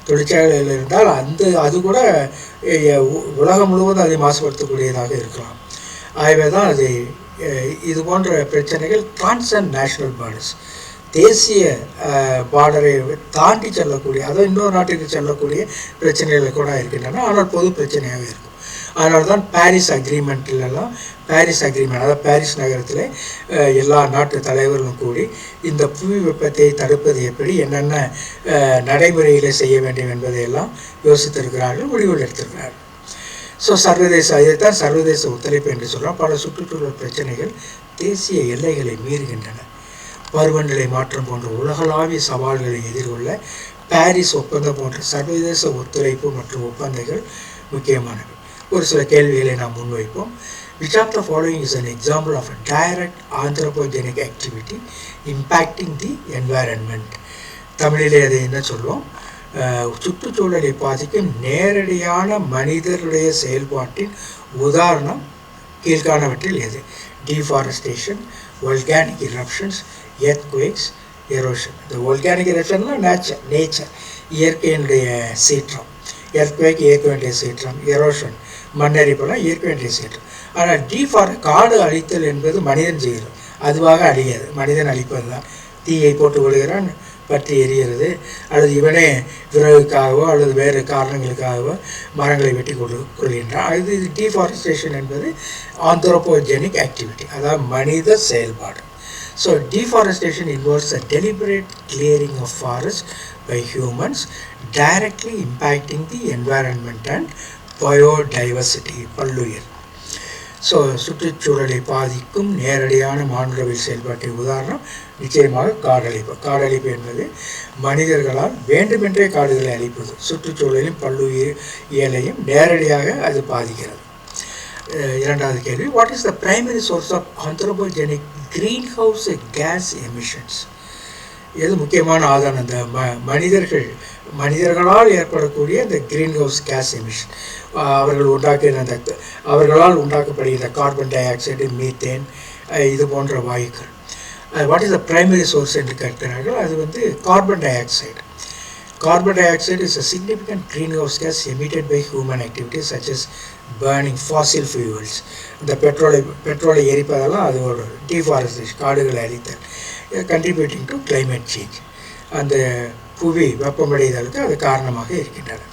தொழிற்சாலைகள் இருந்தால் அது கூட உலகம் முழுவதும் அதை மாசுபடுத்தக்கூடியதாக இருக்கலாம். ஆகவே தான் இது போன்ற பிரச்சனைகள் டிரான்சென்ட் நேஷனல் பார்டர்ஸ், தேசிய பார்டரை தாண்டி செல்லக்கூடிய, அதாவது இன்னொரு நாட்டுக்கு செல்லக்கூடிய பிரச்சனைகள் கூட இருக்கின்றன. ஆனால் பொது பிரச்சனையாக இருக்கும். அதனால தான் பாரிஸ் அக்ரிமெண்ட், அதாவது பாரிஸ் நகரத்தில் எல்லா நாட்டு தலைவர்களும் கூடி இந்த புவி வெப்பத்தை தடுப்பது எப்படி, என்னென்ன நடைமுறைகளை செய்ய வேண்டும் என்பதையெல்லாம் யோசித்திருக்கிறார்கள், முடிவுகள் எடுத்திருக்கிறார்கள். ஸோ இதைத்தான் சர்வதேச ஒத்துழைப்பு என்று சொல்கிறோம். பல சுற்றுச்சூழல் பிரச்சனைகள் தேசிய எல்லைகளை மீறுகின்றன. பருவநிலை மாற்றம் போன்ற உலகளாவிய சவால்களை எதிர்கொள்ள பாரிஸ் ஒப்பந்தம் போன்ற சர்வதேச ஒத்துழைப்பு மற்றும் ஒப்பந்தங்கள் முக்கியமானவை. ஒரு சில கேள்விகளை நாம் முன்வைப்போம். Which of the following is an example of a direct anthropogenic activity impacting the environment? தமிழிலே அதை என்ன சொல்வோம்? சுற்றுச்சூழலை பாதிக்கும் நேரடியான மனிதருடைய செயல்பாட்டின் உதாரணம் கீழ்காணவற்றில் எது? Deforestation, volcanic eruptions, earthquakes, erosion. இந்த volcanic eruptionலாம் நேச்சர், இயற்கையினுடைய சீற்றம். எர்த்குவேக் இயற்கையினுடைய சீற்றம், எரோஷன் மண்ணரிப்பெல்லாம் இயற்கையினுடைய சீற்றம். ஆனால் காடு அழித்தல் என்பது மனிதன் செய்கிறது, அதுவாக அழியாது, மனிதன் அழிப்பது தான். தீயை போட்டு விடுகிறான், பற்றி எரிகிறது, அல்லது இவனே விறகுக்காகவோ அல்லது வேறு காரணங்களுக்காகவோ மரங்களை வெட்டி கொள்கின்றான். இது டிஃபாரஸ்டேஷன் என்பது ஆந்த்ரோபோஜெனிக் ஆக்டிவிட்டி, அதாவது மனித செயல்பாடு. So deforestation involves a deliberate clearing of forests by humans, directly impacting the environment and biodiversity, பல்லுயிர். ஸோ சுற்றுச்சூழலை பாதிக்கும் நேரடியான மானுடவியல் செயல்பாட்டின் உதாரணம் நிச்சயமாக காடழிப்பு. காடழிப்பு என்பது மனிதர்களால் வேண்டுமென்றே காடுகளை அழிப்பது, சுற்றுச்சூழலையும் பல்லுயிரியலையும் நேரடியாக அது பாதிக்கிறது. இரண்டாவது கேள்வி, what is the primary source of anthropogenic green house gas emissions? எது முக்கியமான ஆதாரம்? இந்த மனிதர்களால் ஏற்படக்கூடிய இந்த கிரீன் ஹவுஸ் கேஸ் எமிஷன், அவர்களால் உண்டாக்கப்படுகிற கார்பன் டை ஆக்சைடு, மீத்தேன், இது போன்ற வாயுக்கள். What is the primary source என்று கேட்கிறார்கள். அது carbon di oxide. Carbon dioxide is a significant greenhouse gas emitted by human activities such as burning fossil fuels. இந்த பெட்ரோலை எரிப்பதெல்லாம் அது ஒரு டிஃபாரஸ்டேஷன், காடுகளை அழித்தல், contributing to climate change. அந்த புவி வெப்பமடைதலுக்கு அது காரணமாக இருக்கின்றன.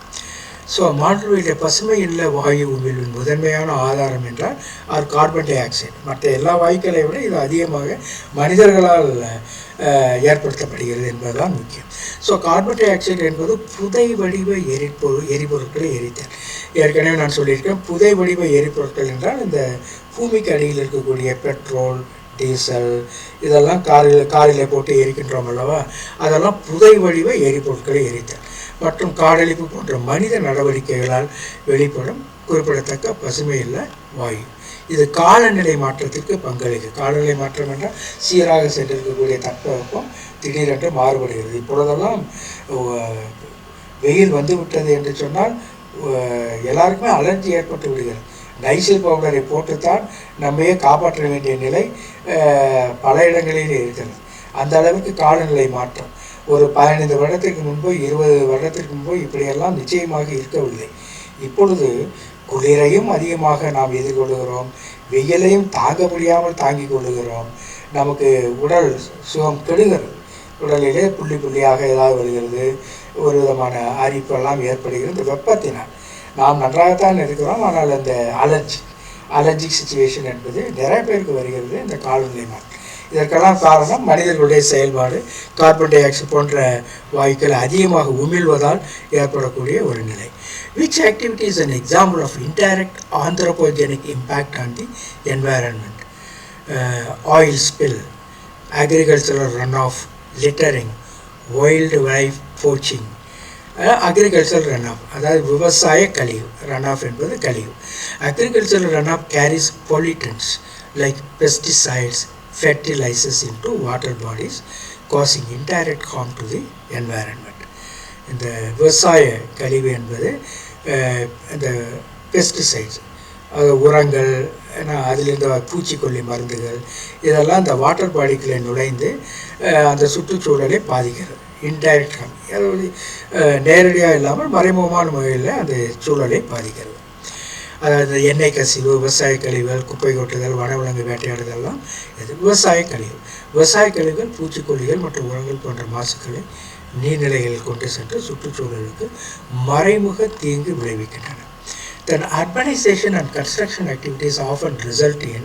ஸோ மாற்றுவெளியிலே பசுமை இல்ல வாயு உமிழ்வின் முதன்மையான ஆதாரம் என்றால் அது கார்பன் டை ஆக்சைடு. மற்ற எல்லா வாயுக்களை விட இது அதிகமாக மனிதர்களால் ஏற்படுத்தப்படுகிறது என்பதுதான் முக்கியம். ஸோ கார்பன் டை ஆக்சைடு என்பது புதை வடிவ எரிபொருட்களை எரித்தல். ஏற்கனவே நான் சொல்லியிருக்கேன், புதை வடிவ எரிபொருட்கள் என்றால் இந்த பூமிக்கு அடியில் இருக்கக்கூடிய பெட்ரோல், டீசல், இதெல்லாம் காரில் போட்டு எரிக்கின்றோம் அல்லவா, அதெல்லாம் புதை வடிவ எரிபொருட்களை எரித்தல் மற்றும் காடழிப்பு போன்ற மனித நடவடிக்கைகளால் வெளிப்படும் குறிப்பிடத்தக்க பசுமை இல்ல வாயு. இது காலநிலை மாற்றத்திற்கு பங்களிக்கும். காலநிலை மாற்றம் என்றால் சீராக சென்றிருக்கக்கூடிய தட்பவெப்பம் திடீரென்று மாறுபடுகிறது. இப்பொழுதெல்லாம் வெயில் வந்து விட்டது என்று சொன்னால் எல்லாருக்குமே அலர்ஜி ஏற்பட்டு விடுகிறது. நைசில் பவுடரை போட்டுத்தான் நம்மையே காப்பாற்ற வேண்டிய நிலை பல இடங்களில் இருக்கிறது. அந்த அளவுக்கு காலநிலை மாற்றம். ஒரு 15 வருடத்திற்கு முன்போ 20 வருடத்திற்கு முன்போ இப்படியெல்லாம் நிச்சயமாக இருக்கவில்லை. இப்பொழுது குளிரையும் அதிகமாக நாம் எதிர்கொள்கிறோம், வெயிலையும் தாங்க முடியாமல் தாங்கிக் கொள்ளுகிறோம். நமக்கு உடல் சுகம் கெடுகிறது, உடலிலே புள்ளி புள்ளியாக ஏதாவது வருகிறது, ஒரு விதமான அரிப்பெல்லாம் ஏற்படுகிறது இந்த வெப்பத்தினால். நாம் நன்றாகத்தான் இருக்கிறோம், ஆனால் அந்த அலர்ஜிக் சுச்சுவேஷன் என்பது நிறைய பேருக்கு வருகிறது இந்த காலநிலை மாற்றம். இதற்கெல்லாம் காரணம் மனிதர்களுடைய செயல்பாடு, கார்பன் டை ஆக்சைடு போன்ற வாயுக்கள் அதிகமாக உமிழ்வதால் ஏற்படக்கூடிய ஒரு நிலை. Which activity is an example of indirect anthropogenic impact on the environment? Oil spill, agricultural runoff, littering, wildlife poaching. Agricultural runoff, அதாவது விவசாய கழிவு, runoff என்பது கழிவு. Agricultural runoff carries pollutants like pesticides, fertilizers into water bodies, causing indirect harm to the environment. இந்த விவசாய கழிவு என்பது இந்த பெஸ்டிசைட்ஸ், உரங்கள், அதிலிருந்து பூச்சிக்கொல்லி மருந்துகள், இதெல்லாம் இந்த வாட்டர் பாடிக்குள்ளே நுழைந்து அந்த சுற்றுச்சூழலை பாதிக்கிறது. இன்டைரக்ட் ஹார்ம், அதாவது நேரடியாக இல்லாமல் மறைமுகமான முறையில் அந்த சூழலை பாதிக்கிறது. அதாவது எண்ணெய் கசிவு, விவசாய கழிவுகள், குப்பை கொட்டுதல், வனவிலங்கு வேட்டையாடுதல்லாம் இது விவசாய கழிவு. விவசாய கழிவுகள் பூச்சிக்கொல்லிகள் மற்றும் உரங்கள் போன்ற மாசுக்களை நீர்நிலைகளில் கொண்டு சென்று சுற்றுச்சூழலுக்கு மறைமுக தீங்கு விளைவிக்கின்றன. Then urbanization and construction activities often result in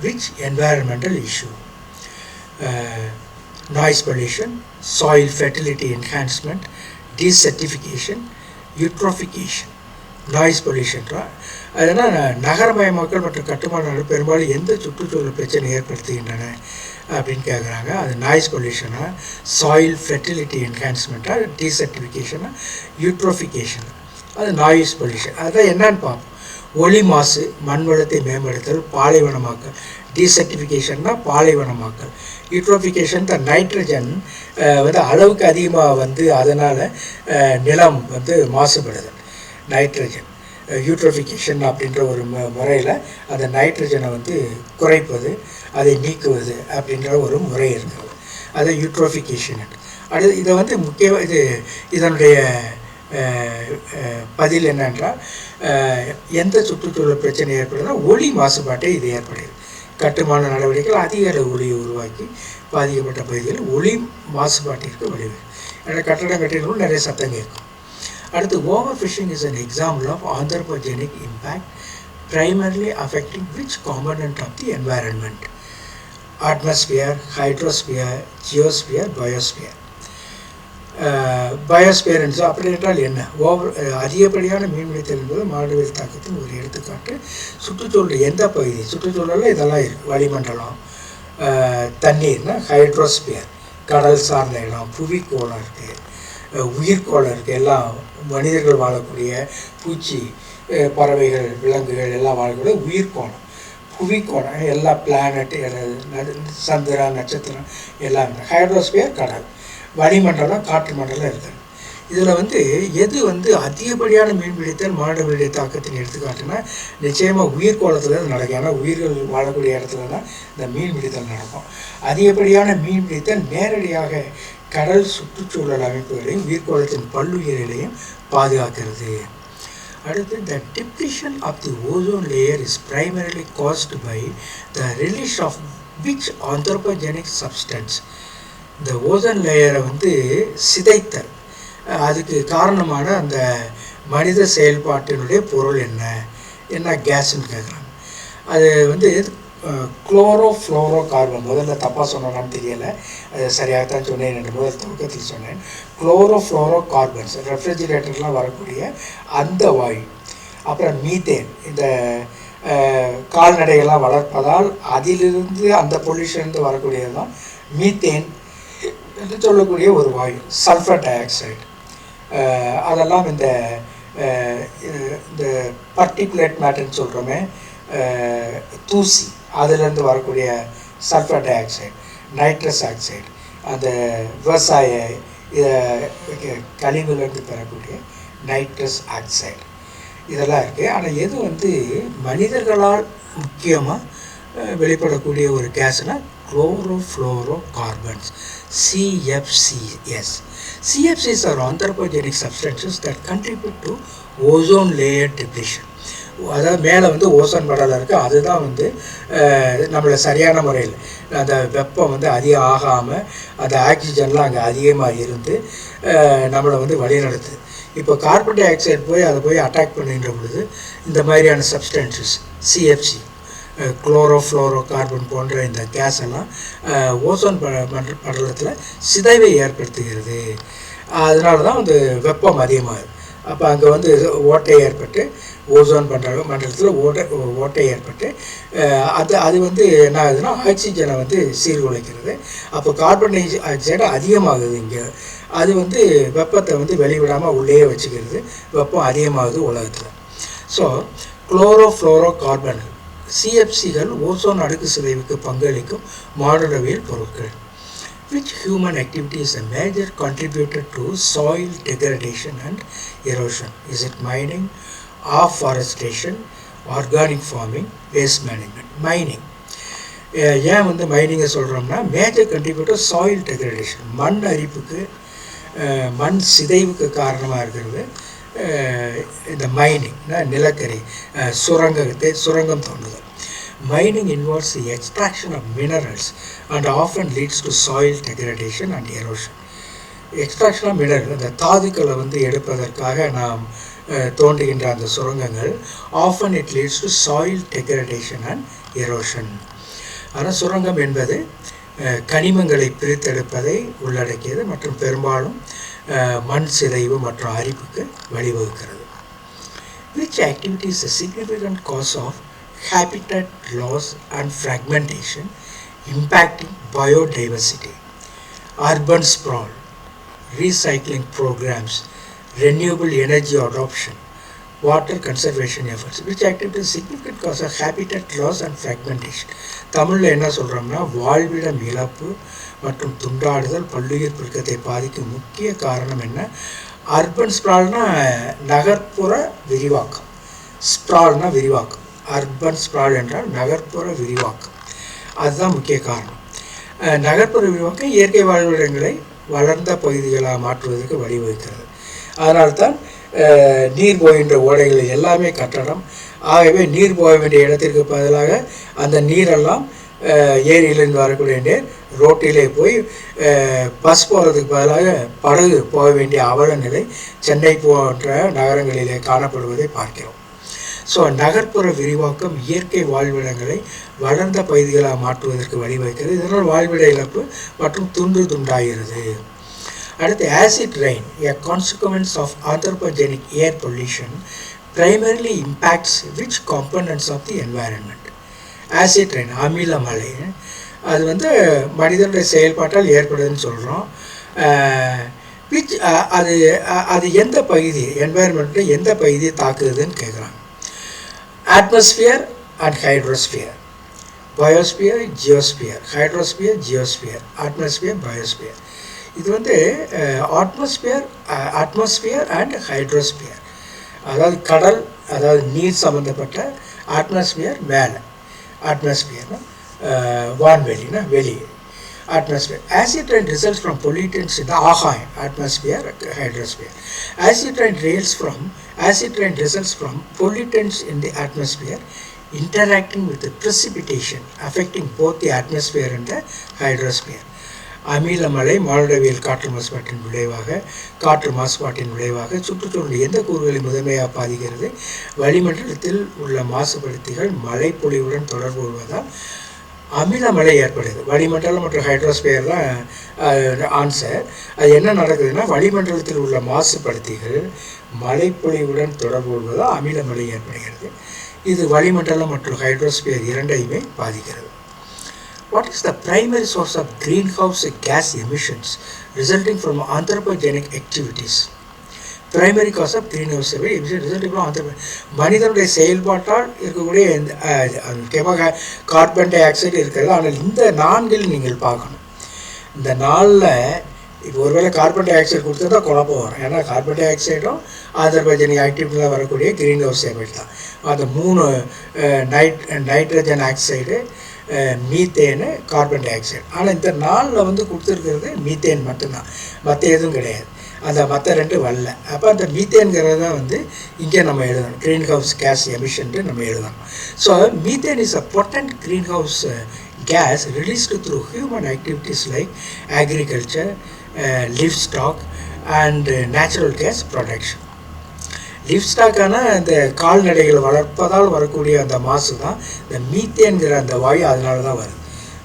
which environmental issue? Noise pollution, soil fertility enhancement, desertification, eutrophication. Noise pollution, அதனால் நகரமயமாக்கல் மற்றும் கட்டுமானங்கள் பெரும்பாலும் எந்த சுற்றுச்சூழல் பிரச்சனை ஏற்படுத்துகின்றன அப்படின்னு கேட்குறாங்க. அது நாய்ஸ் பொல்யூஷனாக, சாயில் ஃபெர்டிலிட்டி என்ஹான்ஸ்மெண்ட்டாக, டீசர்டிஃபிகேஷனாக, யூட்ரோஃபிகேஷன். அது நாய்ஸ் பொல்யூஷன். அதுதான் என்னன்னு பார்ப்போம். ஒளி மாசு, மண் வளத்தை மேம்படுத்தல், பாலைவனமாக்கல். டீசர்டிஃபிகேஷன்னா பாலைவனமாக்கல். யூட்ரோஃபிகேஷன் தான் நைட்ரஜன் வந்து அளவுக்கு அதிகமாக வந்து அதனால் நிலம் வந்து மாசுபடுது. நைட்ரஜன் யூட்ரோஃபிகேஷன் அப்படின்ற ஒரு முறையில் அந்த நைட்ரஜனை வந்து குறைப்பது, அதை நீக்குவது அப்படின்ற ஒரு முறை இருக்கிறது. அது யூட்ரோஃபிகேஷன். அடுத்து இதை வந்து முக்கிய இதனுடைய பதில் என்னென்றால், எந்த சுற்றுச்சூழல் பிரச்சனை ஏற்படுதுன்னா ஒளி மாசுபாட்டை இது ஏற்படுது. கட்டுமான நடவடிக்கைகள் அதிக அளவு ஒளியை உருவாக்கி பாதிக்கப்பட்ட பகுதிகளில் ஒளி மாசுபாட்டிற்கு வழிவகுக்கும். ஏன்னா கட்டடம் கட்டிகளும் நிறைய சத்தம் கேட்கும். அடுத்து, over fishing is an example of anthropogenic impact primarily affecting which component of the environment? Atmosphere, hydrosphere, geosphere, biosphere. Biosphere என்று அப்படி என்றால் என்ன? அதிகப்படியான மீன்பிடித்தல் என்பது மானுடவியல் தாக்கத்தின் ஒரு எடுத்துக்காட்டு. சுற்றுச்சூழல் எந்த பகுதி? சுற்றுச்சூழலில் இதெல்லாம் இருக்குது. வளிமண்டலம், தண்ணீர்னா ஹைட்ரோஸ்பியர், கடல் சார்ந்த இடம், புவிக்கோளம் இருக்குது, உயிர்கோளம் இருக்குது. எல்லாம் மனிதர்கள் வாழக்கூடிய பூச்சி, பறவைகள், விலங்குகள் எல்லாம் வாழக்கூடிய உயிர்கோளம். புவிக்கோளம் எல்லா பிளானட், சந்திரன், நட்சத்திரம் எல்லாம். ஹைட்ரோஸ்பியர் கடல், வளிமண்டலம், காற்று மண்டலம் இருக்குது. இதில் வந்து எது வந்து அதிகப்படியான மீன்பிடித்தல் மானுடவியல் தாக்கத்தின் எடுத்துக்காட்டுனா நிச்சயமாக உயிர்கோளத்தில் தான் நடக்கும். ஏன்னா உயிர்கள் வாழக்கூடிய இடத்துல தான் இந்த மீன்பிடித்தல் நடக்கும். அதிகப்படியான மீன்பிடித்தல் நேரடியாக கடல் சுற்றுச்சூழல் அமைப்புகளையும் உயிர்கோளத்தின் பல்லுயிர்களையும் பாதுகாக்கிறது. அடுத்து, the depletion of the ozone layer is primarily caused by the release of which anthropogenic substance? இந்த ஓசோன் லேயரை வந்து சிதைத்தல், அதுக்கு காரணமான அந்த மனித செயல்பாட்டினுடைய பொருள் என்ன கேஸ்ன்னு கேட்குறாங்க. அது வந்து குளோரோஃப்ளோரோ கார்பன். முதல்ல தப்பாக சொன்னான்னு தெரியலை, அது சரியாகத்தான் சொன்னேன் என்று முதல் துவக்கத்தில் சொன்னேன். குளோரோஃப்ளோரோ கார்பன்ஸ், ரெஃப்ரிஜிரேட்டர்லாம் வரக்கூடிய அந்த வாயு. அப்புறம் மீத்தேன், இந்த கால்நடைகள்லாம் வளர்ப்பதால் அதிலிருந்து அந்த பொல்யூஷன்லேருந்து வரக்கூடியது தான் மீத்தேன் என்று சொல்லக்கூடிய ஒரு வாயு. சல்ஃபர் டை ஆக்சைடு, அதெல்லாம் இந்த பர்டிகுலேட் மேட்டர்ன்னு சொல்கிறோமே, தூசி, அதிலிருந்து வரக்கூடிய sulphur di oxide, nitrous oxide, அந்த விவசாய கழிவுலேருந்து பெறக்கூடிய நைட்ரஸ் ஆக்சைடு, இதெல்லாம் இருக்குது. ஆனால் எது வந்து மனிதர்களால் முக்கியமாக வெளிப்படக்கூடிய ஒரு கேஸ்னால் chlorofluoro carbons, CFCs. CFCs are anthropogenic substances that contribute to ozone layer depletion. அதாவது மேலே வந்து ஓசோன் படலம் இருக்குது, அதுதான் வந்து நம்மளை சரியான முறையில் அந்த வெப்பம் வந்து அதிகம் ஆகாமல் அந்த ஆக்சிஜன்லாம் அங்கே அதிகமாக இருந்து நம்மளை வந்து வழிநடத்துது. இப்போ கார்பன் டை ஆக்சைடு போய் அதை போய் அட்டாக் பண்ணுகின்ற பொழுது இந்த மாதிரியான சப்ஸ்டன்சஸ் CFC, குளோரோஃப்ளோரோ கார்பன் போன்ற இந்த கேஸ் எல்லாம் ஓசோன் படலத்தில் சிதைவை ஏற்படுத்துகிறது. அதனால தான் வந்து வெப்பம் அதிகமாகுது. அப்போ அங்கே வந்து ஓட்டை ஏற்பட்டு ஓசோன் மண்டலத்தில் ஓட்டை ஏற்பட்டு அது வந்து என்ன ஆகுதுன்னா ஆக்சிஜனை வந்து சீர்குலைக்கிறது. அப்போ கார்பன் டை ஆக்சைடு அதிகமாகுது இங்கே, அது வந்து வெப்பத்தை வந்து வெளிவிடாமல் உள்ளே வச்சுக்கிறது, வெப்பம் அதிகமாகுது உலகத்தில். ஸோ குளோரோஃப்ளோரோ கார்பன் CFCகள் ஓசோன் அடுக்கு சிதைவுக்கு பங்களிக்கும் மானுடவியல் பொருட்கள். Which human activity is a major contributor to soil degradation and erosion? Is it mining, afforestation, organic farming, waste management? Mining. ஏன் வந்து மைனிங்கை சொல்கிறோம்னா மேஜர் கண்ட்ரிபியூட்டர் சாயில் டெக்ரடேஷன், மண் அரிப்புக்கு மண் சிதைவுக்கு காரணமாக இருக்கிறது இந்த மைனிங், நிலக்கரி சுரங்கம் தோண்டுதல். Mining involves the extraction of minerals and often leads to soil degradation and erosion. Extraction of minerals, அந்த தாதுக்களை வந்து எடுப்பதற்காக நாம் தோண்டுகின்ற அந்த சுரங்கங்கள் often it leads to soil degradation and erosion. ஆனால் சுரங்கம் என்பது கனிமங்களை பிரித்தெடுப்பதை உள்ளடக்கியது மற்றும் பெரும்பாலும் மண் சிதைவு மற்றும் அரிப்புக்கு வழிவகுக்கிறது. Which activity is a significant cause of habitat loss and fragmentation impacting biodiversity? Urban sprawl, recycling programs, renewable energy adoption, water conservation efforts. Which activity is significant cause of habitat loss and fragmentation? தமிழில் என்ன சொல்கிறோம்னா வாழ்விடம் இழப்பு மற்றும் துண்டாடுதல் பல்லுயிர் பெருக்கத்தை பாதிக்கும் முக்கிய காரணம் என்ன? அர்பன் ஸ்ப்ரால்னா நகர்ப்புற விரிவாக்கம், ஸ்ப்ரால்னா விரிவாக்கம், அர்பன் ஸ்ப்ரால் என்றால் நகர்ப்புற விரிவாக்கம், அதுதான் முக்கிய காரணம். நகர்ப்புற விரிவாக்கம் இயற்கை வாழ்விடங்களை வளர்ந்த பகுதிகளாக மாற்றுவதற்கு வழிவகுக்கிறது. அதனால்தான் நீர் போகின்ற ஓடைகளில் எல்லாமே கட்டடம். ஆகவே நீர் போக வேண்டிய இடத்திற்கு பதிலாக அந்த நீரெல்லாம் ஏரியிலிருந்து வரக்கூடிய நீர் ரோட்டிலே போய் பஸ் போகிறதுக்கு பதிலாக படகு போக வேண்டிய அவல நிலை சென்னை போன்ற நகரங்களிலே காணப்படுவதை பார்க்கிறோம். ஸோ நகர்ப்புற விரிவாக்கம் இயற்கை வாழ்விடங்களை வளர்ந்த பகுதிகளாக மாற்றுவதற்கு வழிவகுக்கிறது. இதனால் வாழ்விட இழப்பு மற்றும் துண்டாகிறது. அடுத்து acid rain, a consequence of anthropogenic air pollution, primarily impacts which components of the environment? Acid rain, அமில மழை, அது வந்து மனிதனுடைய செயல்பாட்டால் ஏற்படுதுன்னு சொல்கிறோம். அது எந்த பகுதி என்வாயர்மெண்ட்டில் எந்த பகுதியை தாக்குதுன்னு கேட்குறாங்க. Atmosphere and hydrosphere, biosphere, geosphere, hydrosphere, geosphere, atmosphere, biosphere. இது வந்து அட்மாஸ்பியர் அண்ட் ஹைட்ரோஸ்பியர், அதாவது கடல், அதாவது நீர் சம்மந்தப்பட்ட அட்மாஸ்பியர் மேலே, அட்மாஸ்பியர்னா வான்வெளினா வெளி, atmosphere. Acid rain results from pollutants in the ஆகாயம், atmosphere, hydrosphere. Acid rain results from pollutants in the atmosphere interacting with the precipitation affecting both the atmosphere and the hydrosphere. அமிலமழை மானுடவியல் காற்று மாசுபாட்டின் விளைவாக சுற்றுச்சூழல் எந்த கூறுகளை முதன்மையாக பாதிக்கிறது? வளிமண்டலத்தில் உள்ள மாசுபடுத்திகள் மழை பொழிவுடன் தொடர்பு கொள்வதால் அமிலமழை ஏற்படுது. வளிமண்டலம் மற்றும் ஹைட்ரோஸ்பியர் தான் ஆன்சர். அது என்ன நடக்குதுன்னா வளிமண்டலத்தில் உள்ள மாசுபடுத்திகள் மழைப்பொழிவுடன் தொடர்பு கொள்வதால் அமிலமழை ஏற்படுகிறது. இது வளிமண்டலம் மற்றும் ஹைட்ரோஸ்பியர் இரண்டையுமே பாதிக்கிறது. What is the primary source of greenhouse gas emissions resulting from anthropogenic activities? Primary cause of greenhouse emissions resulting from மனிதனுடைய செயல்பாட்டால் இருக்கக்கூடிய கார்பன் டை ஆக்சைடு இருக்கிறது. ஆனால் இந்த நான்கில் நீங்கள் பார்க்கணும். இந்த நாளில் இப்போ ஒருவேளை கார்பன் டை ஆக்சைடு கொடுத்தா தான் குழப்பம் வரும். ஏன்னா கார்பன் டை ஆக்சைடும் ஆந்திரபஜனிக் ஆக்டிவிட்டியில் வரக்கூடிய கிரீன் ஹவுஸ் எஃபெக்ட் தான். அந்த 3 nitrogen oxide, methane, carbon di oxide. ஆனால் இந்த நாளில் வந்து கொடுத்துருக்கிறது மீத்தேன் மட்டும்தான், மற்ற எதுவும் கிடையாது. அந்த மற்ற ரெண்டு வரல. அப்போ அந்த மீத்தேன்கிறது தான் வந்து இங்கே நம்ம எழுதணும், க்ரீன் ஹவுஸ் கேஸ் எமிஷன்ட்டு நம்ம எழுதணும். So methane is a potent green house gas released through human activities like agriculture, livestock and natural gas production. லிவ்ஸ்டாக்கான அந்த கால்நடைகளை வளர்ப்பதால் வரக்கூடிய அந்த மாசு தான் இந்த மீத்தேன்கிற அந்த வாயு, அதனால தான் வருது.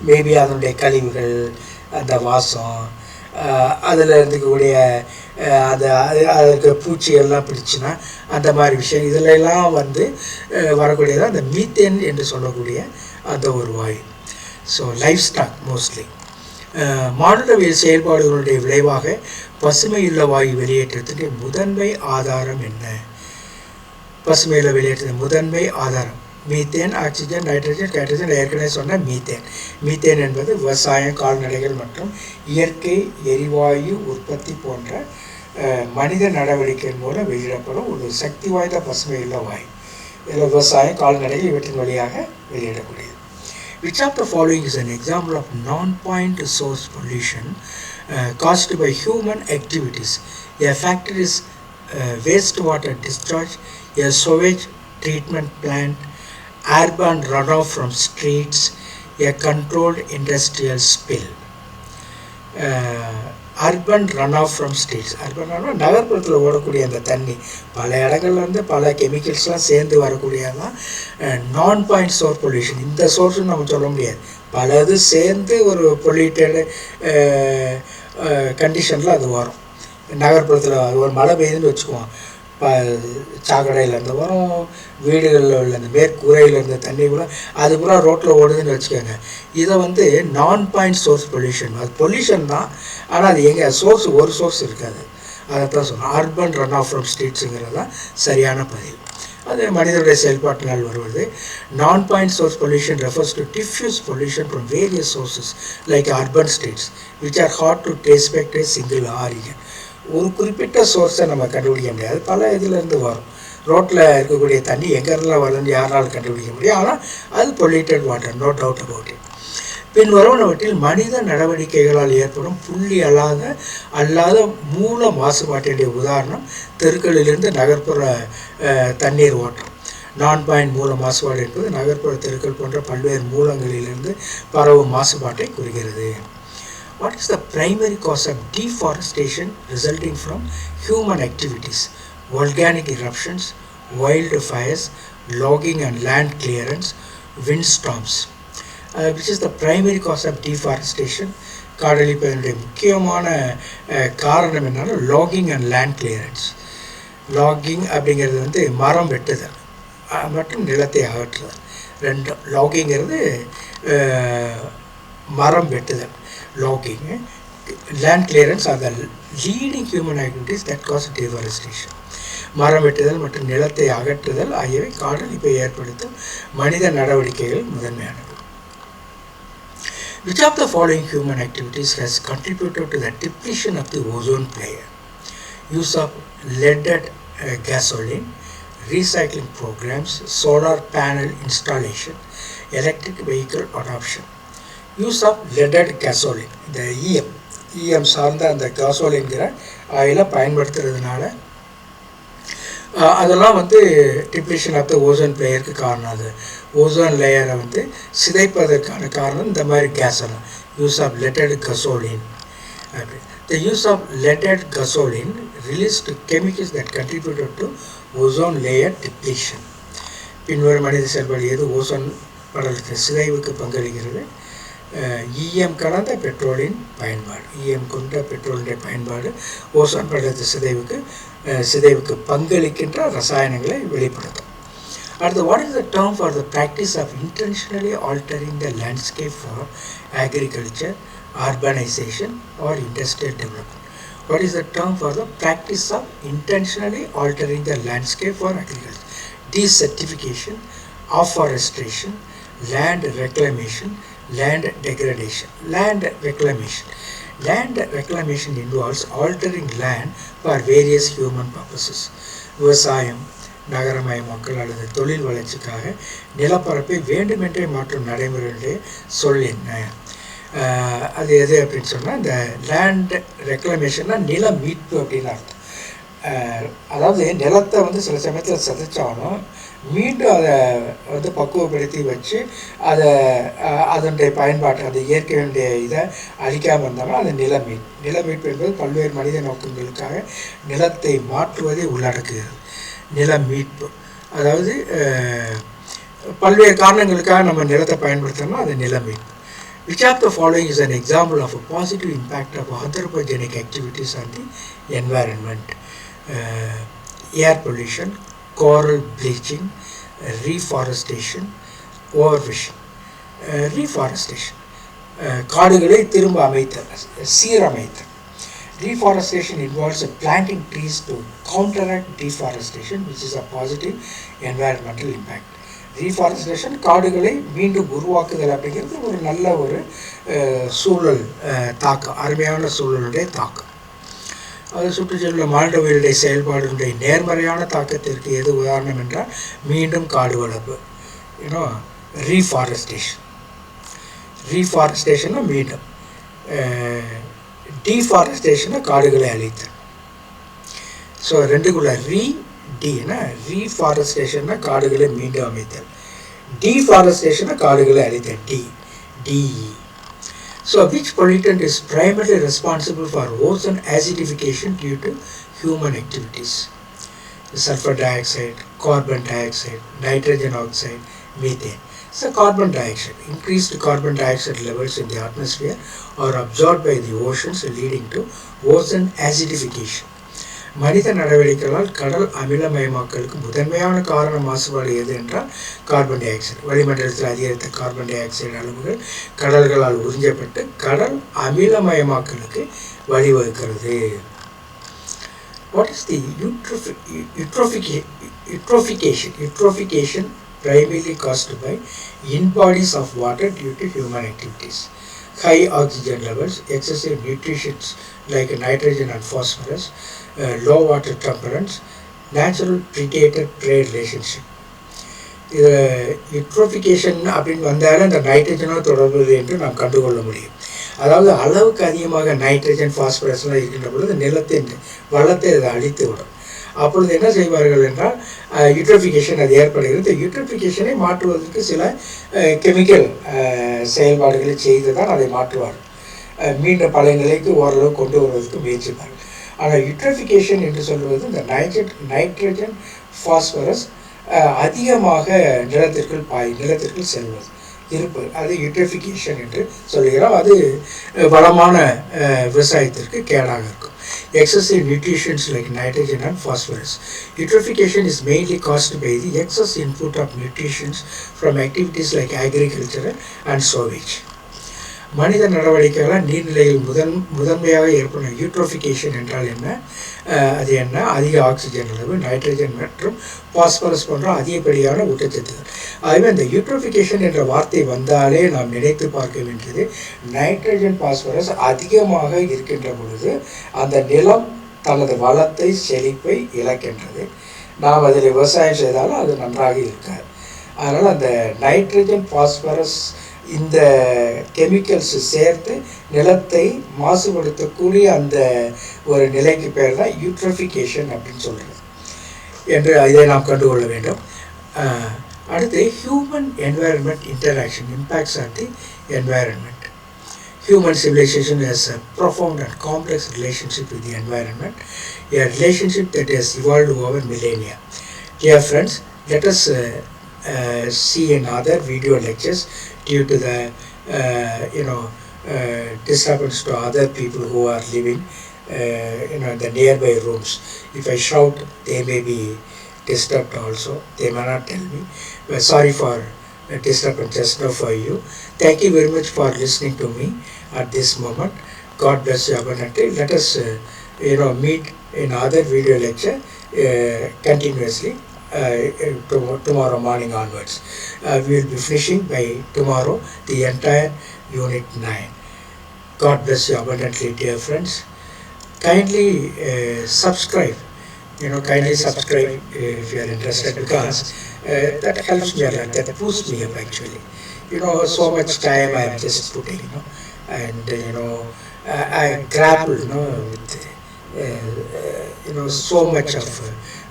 மேபி அதனுடைய கழிவுகள், அந்த வாசம், அதில் இருக்கக்கூடிய அந்த அதுக்கு பூச்சிகள்லாம் பிடிச்சுன்னா அந்த மாதிரி விஷயம், இதிலெல்லாம் வந்து வரக்கூடியதான் அந்த மீத்தேன் என்று சொல்லக்கூடிய அந்த ஒரு வாயு. ஸோ லைஃப் ஸ்டாக் மோஸ்ட்லி மானுடவியல் செயல்பாடுகளுடைய விளைவாக பசுமையுள்ள வாயு வெளியேற்றத்திற்கு முதன்மை ஆதாரம் என்ன? பசுமையுள்ள வெளியேற்றத்தின் முதன்மை ஆதாரம் மீத்தேன், ஆக்சிஜன், நைட்ரஜன், ஹைட்ரஜன். ஏற்கனவே சொன்ன மீத்தேன். மீத்தேன் என்பது விவசாயம், கால்நடைகள் மற்றும் இயற்கை எரிவாயு உற்பத்தி போன்ற மனித நடவடிக்கையின் மூலம் வெளியிடப்படும் ஒரு சக்தி வாய்ந்த பசுமையுள்ள வாயு. இதில் விவசாயம், கால்நடைகள் இவற்றின் வழியாக வெளியிடக்கூடியது. Which of the following is an example of non-point source pollution caused by human activities? A factory is wastewater discharge, a sewage treatment plant, urban runoff from streets, a controlled industrial spill. Urban run off from streets. Urban run நகர்ப்புறத்தில் ஓடக்கூடிய அந்த தண்ணி, பல இடங்கள்ல வந்து பல கெமிக்கல்ஸ்லாம் சேர்ந்து வரக்கூடியதான் நான் பாயிண்ட் சோர்ஸ் பொல்யூஷன். இந்த சோர்ஸ்னு நம்ம சொல்ல முடியாது, பல இது சேர்ந்து ஒரு பொல்யூட்டடு கண்டிஷனில் அது வரும். நகர்ப்புறத்தில் அது ஒரு மழை பெய்யுதுன்னு வச்சுக்குவோம், சாக்கடையிலேருந்து வரும், வீடுகளில் உள்ள அந்த மேற்கூரையிலேருந்து தண்ணி கூட அது பூரா ரோட்டில் ஓடுதுன்னு வச்சுக்கோங்க. இதை வந்து நான் பாயிண்ட் சோர்ஸ் பொல்யூஷன். அது பொல்யூஷன் தான், ஆனால் அது எங்கே சோர்ஸ், ஒரு சோர்ஸ் இருக்காது. அதை தான் சொல்லணும். அர்பன் ரன் ஆஃப் ஃப்ரம் ஸ்ட்ரீட்ஸுங்கிறது தான் சரியான பதில். அது மனிதனுடைய செயல்பாட்டினால் வருவது. Non point source pollution refers to diffuse pollution from various sources like urban streets which are hard to trace back to single origin. ஒரு குறிப்பிட்ட சோர்ஸை நம்ம கண்டுபிடிக்க முடியாது, பல இதுலேருந்து வரும். ரோட்டில் இருக்கக்கூடிய தண்ணி எங்கேருந்துலாம் வருதுன்னு யாராலும் கண்டுபிடிக்க முடியும், ஆனால் அது polluted water, no doubt about it. பின்வருவனவற்றில் மனித நடவடிக்கைகளால் ஏற்படும் புள்ளி அல்லாத மூல மாசுபாட்டினுடைய உதாரணம் தெருக்களிலிருந்து நகர்ப்புற தண்ணீர் ஓட்டம். நான் பாயிண்ட் மூல மாசுபாடு என்பது நகர்ப்புற தெருக்கள் போன்ற பல்வேறு மூலங்களிலிருந்து பரவும் மாசுபாட்டை குறிக்கிறது. What is the primary cause of deforestation resulting from human activities? Volcanic eruptions, wildfires, logging and land clearance, windstorms. Which is the primary cause of deforestation? காடழிப்பதனுடைய முக்கியமான காரணம் என்னன்னா logging and land clearance. Logging அப்படிங்கிறது வந்து மரம் வெட்டுதல் மற்றும் நிலத்தை அகற்றுதல். ரெண்டு, லாகிங்கிறது மரம் வெட்டுதல், logging, land clearance are the leading human activities that cause deforestation. மரம் வெட்டுதல் மற்றும் நிலத்தை அகற்றுதல் ஆகியவை காடழிப்பை ஏற்படுத்தும் மனித நடவடிக்கைகள் முதன்மையானது. Which of the following human activities has contributed to the depletion of the ozone layer? Use of leaded gasoline, recycling programs, solar panel installation, electric vehicle adoption. Use of leaded gasoline, இந்த EM சார்ந்த அந்த கேசோலின்கிற ஆயிலை பயன்படுத்துறதுனால அதெல்லாம் வந்து depletion of the ozone லேயருக்கு காரணம். அது ஓசோன் லேயரை வந்து சிதைப்பதற்கான காரணம் இந்த மாதிரி கேஸ் எல்லாம். Use of leaded gasoline. The use of leaded gasoline released chemicals that contributed to ozone layer depletion. பின்வரும் மனித செயல்பாடு எது ஓசோன் படலத்தின் சிதைவுக்கு பங்களிக்கிறது? இஎம் கலந்த பெட்ரோலின் பயன்பாடு. இஎம் கொண்ட பெட்ரோலினுடைய பயன்பாடு ஓசோன் படலத்து சிதைவுக்கு பங்களிக்கின்ற ரசாயனங்களை வெளிப்படுத்தும். அடுத்து, what is the term for the practice of intentionally altering the landscape for agriculture, urbanization or industrial development? What is the term for the practice of intentionally altering the landscape for agriculture? Desertification, afforestation, land reclamation, land degradation. Land reclamation. Land reclamation involves altering land for various human purposes. விவசாயம், நகரமயமாக்கல் அல்லது தொழில் வளர்ச்சிக்காக நிலப்பரப்பை வேண்டுமென்றே மாற்றும் நடைமுறையுடைய சொல் என்ன? அது எது அப்படின்னு சொன்னால், இந்த லேண்ட் ரெக்ளமேஷன்னா நில மீட்பு அப்படின்னு அர்த்தம். அதாவது நிலத்தை வந்து சில சமயத்தில் சிதைச்சாலும் மீண்டும் அதை வந்து பக்குவப்படுத்தி வச்சு அதை அதனுடைய பயன்பாட்டு அந்த இயற்கையுடைய இதை அழிக்காமல் இருந்தாங்கன்னா அது நிலமீட்பு என்பது பல்வேறு மனித நோக்கங்களுக்காக நிலத்தை மாற்றுவதை உள்ளடக்குகிறது. நில மீட்பு அதாவது பல்வேறு காரணங்களுக்காக நம்ம நிலத்தை பயன்படுத்தணும்னா அது நில மீட்பு. Which of the following is an example of a positive impact of anthropogenic activities on the environment? Air pollution, coral bleaching, reforestation, overfishing. Reforestation, காடுகளை திரும்ப அமைத்தல், சீரமைத்தல். Reforestation involves planting trees to counteract deforestation, which is a positive environmental impact. Reforestation காடுகளை மீண்டும் உருவாக்குதல் அப்படிங்கிறது ஒரு நல்ல ஒரு சூழல் தாக்கம், அருமையான சூழலுடைய தாக்கம். அது சுற்றுச்சூழல் மானுடவியலுடைய செயல்பாடுகளுடைய நேர்மறையான தாக்கத்திற்கு எது உதாரணம் என்றால் மீண்டும் காடு வளர்ப்பு, ரீஃபாரஸ்டேஷனை மீண்டும், டீஃபாரஸ்டேஷனை காடுகளை அழித்தல். ஸோ ரெண்டுக்குள்ள ரீஃபாரஸ்டேஷன்னா காடுகளை மீண்டும் அமைத்தல், டீஃபாரஸ்டேஷனை காடுகளை அழித்தல், DE. So which pollutant is primarily responsible for ozone acidification due to human activities? Sulfur dioxide, carbon dioxide, nitrogen oxide, methane. So carbon dioxide, increased carbon dioxide levels in the atmosphere are absorbed by the oceans, leading to ozone acidification. மனித நடவடிக்கைகளால் கடல் அமிலமயமாக்கலுக்கு முதன்மையான காரணம் மாசுபாடு எது என்றால் carbon di oxide. வளிமண்டலத்தில் அதிகரித்த கார்பன் டை ஆக்சைடு அளவுகள் கடல்களால் உறிஞ்சப்பட்டு கடல் அமிலமயமாக்கலுக்கு வழிவகுக்கிறது. What is the eutrophication? Eutrophication primarily caused by in-bodies of water due to human activities. High oxygen levels, excessive nutrients like nitrogen and phosphorus, low water temperatures, natural predator-prey relationship. இது eutrophication அப்படின்னு வந்தாலும் இந்த நைட்ரஜனோடு தொடர்புது என்று நாம் கண்டுகொள்ள முடியும். அதாவது அளவுக்கு அதிகமாக நைட்ரஜன் பாஸ்பரஸ்லாம் இருக்கின்ற பொழுது நிலத்தின் வளத்தை அதை அழித்து விடும். அப்பொழுது என்ன செய்வார்கள் என்றால் யூட்ரோஃபிகேஷன் அது ஏற்படுகிறது. யூட்ரோஃபிகேஷனை மாற்றுவதற்கு சில கெமிக்கல் செயல்பாடுகளை செய்து தான் அதை மாற்றுவார்கள், மீண்டும் பழைய நிலைக்கு ஓரளவு கொண்டு வருவதற்கு முயற்சிப்பார்கள். ஆனால் யூட்ரோஃபிகேஷன் என்று சொல்வது இந்த நைட்ரஜன் பாஸ்பரஸ் அதிகமாக நிலத்திற்குள் செல்வது இருப்பு, அது யூட்ரோஃபிகேஷன் என்று சொல்கிறோம். அது வளமான விவசாயத்திற்கு கேடாக இருக்கும். Excessive nutrients like nitrogen and phosphorus. Eutrophication is mainly caused by the excess input of nutrients from activities like agriculture and sewage. மனித நடவடிக்கைகளால் நீர்நிலைகள் முதன்மையாக ஏற்படும் யூட்ரோஃபிகேஷன் என்றால் என்ன? அது என்ன? அதிக ஆக்சிஜன் அளவு, நைட்ரஜன் மற்றும் பாஸ்பரஸ் போன்ற அதிகப்படியான ஊட்டச்சத்துக்கள். ஆகவே அந்த யூட்ரோஃபிகேஷன் என்ற வார்த்தை வந்தாலே நாம் நினைத்து பார்க்க வேண்டியது நைட்ரஜன் பாஸ்பரஸ் அதிகமாக இருக்கின்ற பொழுது அந்த நிலம் தனது வளத்தை செழிப்பை இழக்கின்றது. நாம் அதில் விவசாயம் செய்தாலும் அது நன்றாக இருக்காது. அதனால் அந்த நைட்ரஜன் பாஸ்பரஸ் இந்த கெமிக்கல்ஸ் சேர்த்து நிலத்தை மாசுபடுத்தக்கூடிய அந்த ஒரு நிலைக்கு பேர் தான் யூட்ரோஃபிகேஷன் அப்படின்னு சொல்கிறது என்று இதை நாம் கண்டுகொள்ள வேண்டும். அடுத்து human environment interaction impacts on the environment. Human civilization has a profound and complex relationship with the environment, a relationship that has evolved over millennia. Dear friends, let us see in other video lectures due to the disturbance to other people who are living in the nearby rooms. If I shout, they may be disturbed also. They may not tell me. But sorry for disturbance just now for you. Thank you very much for listening to me at this moment. God bless you abundantly. Let us meet in other video lecture continuously. Tomorrow morning onwards. We will be finishing by tomorrow the entire Unit 9. God bless you abundantly, dear friends. Kindly subscribe kindly subscribe if you are interested, because that helps me a lot, that boosts me up actually. So much time I am just putting, and I grapple, with so much of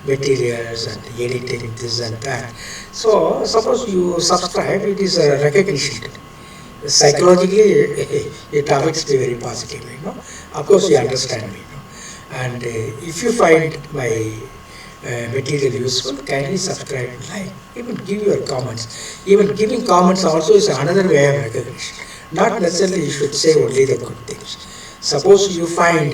materials and editing this and that. So suppose you subscribe, it is a recognition. Psychologically, it affects me very positively. Of course, you understand me. And if you find my material useful, kindly subscribe, like, even give your comments. Even giving comments also is another way of recognition. Not necessarily you should say only the good things. Suppose you find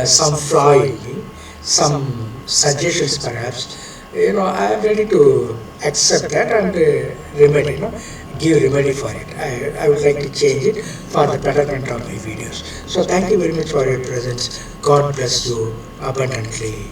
some flaw in me, some suggestions perhaps, I am ready to accept that and remedy, give remedy for it. I would like to change it for the betterment of my videos. So thank you very much for your presence. God bless you abundantly.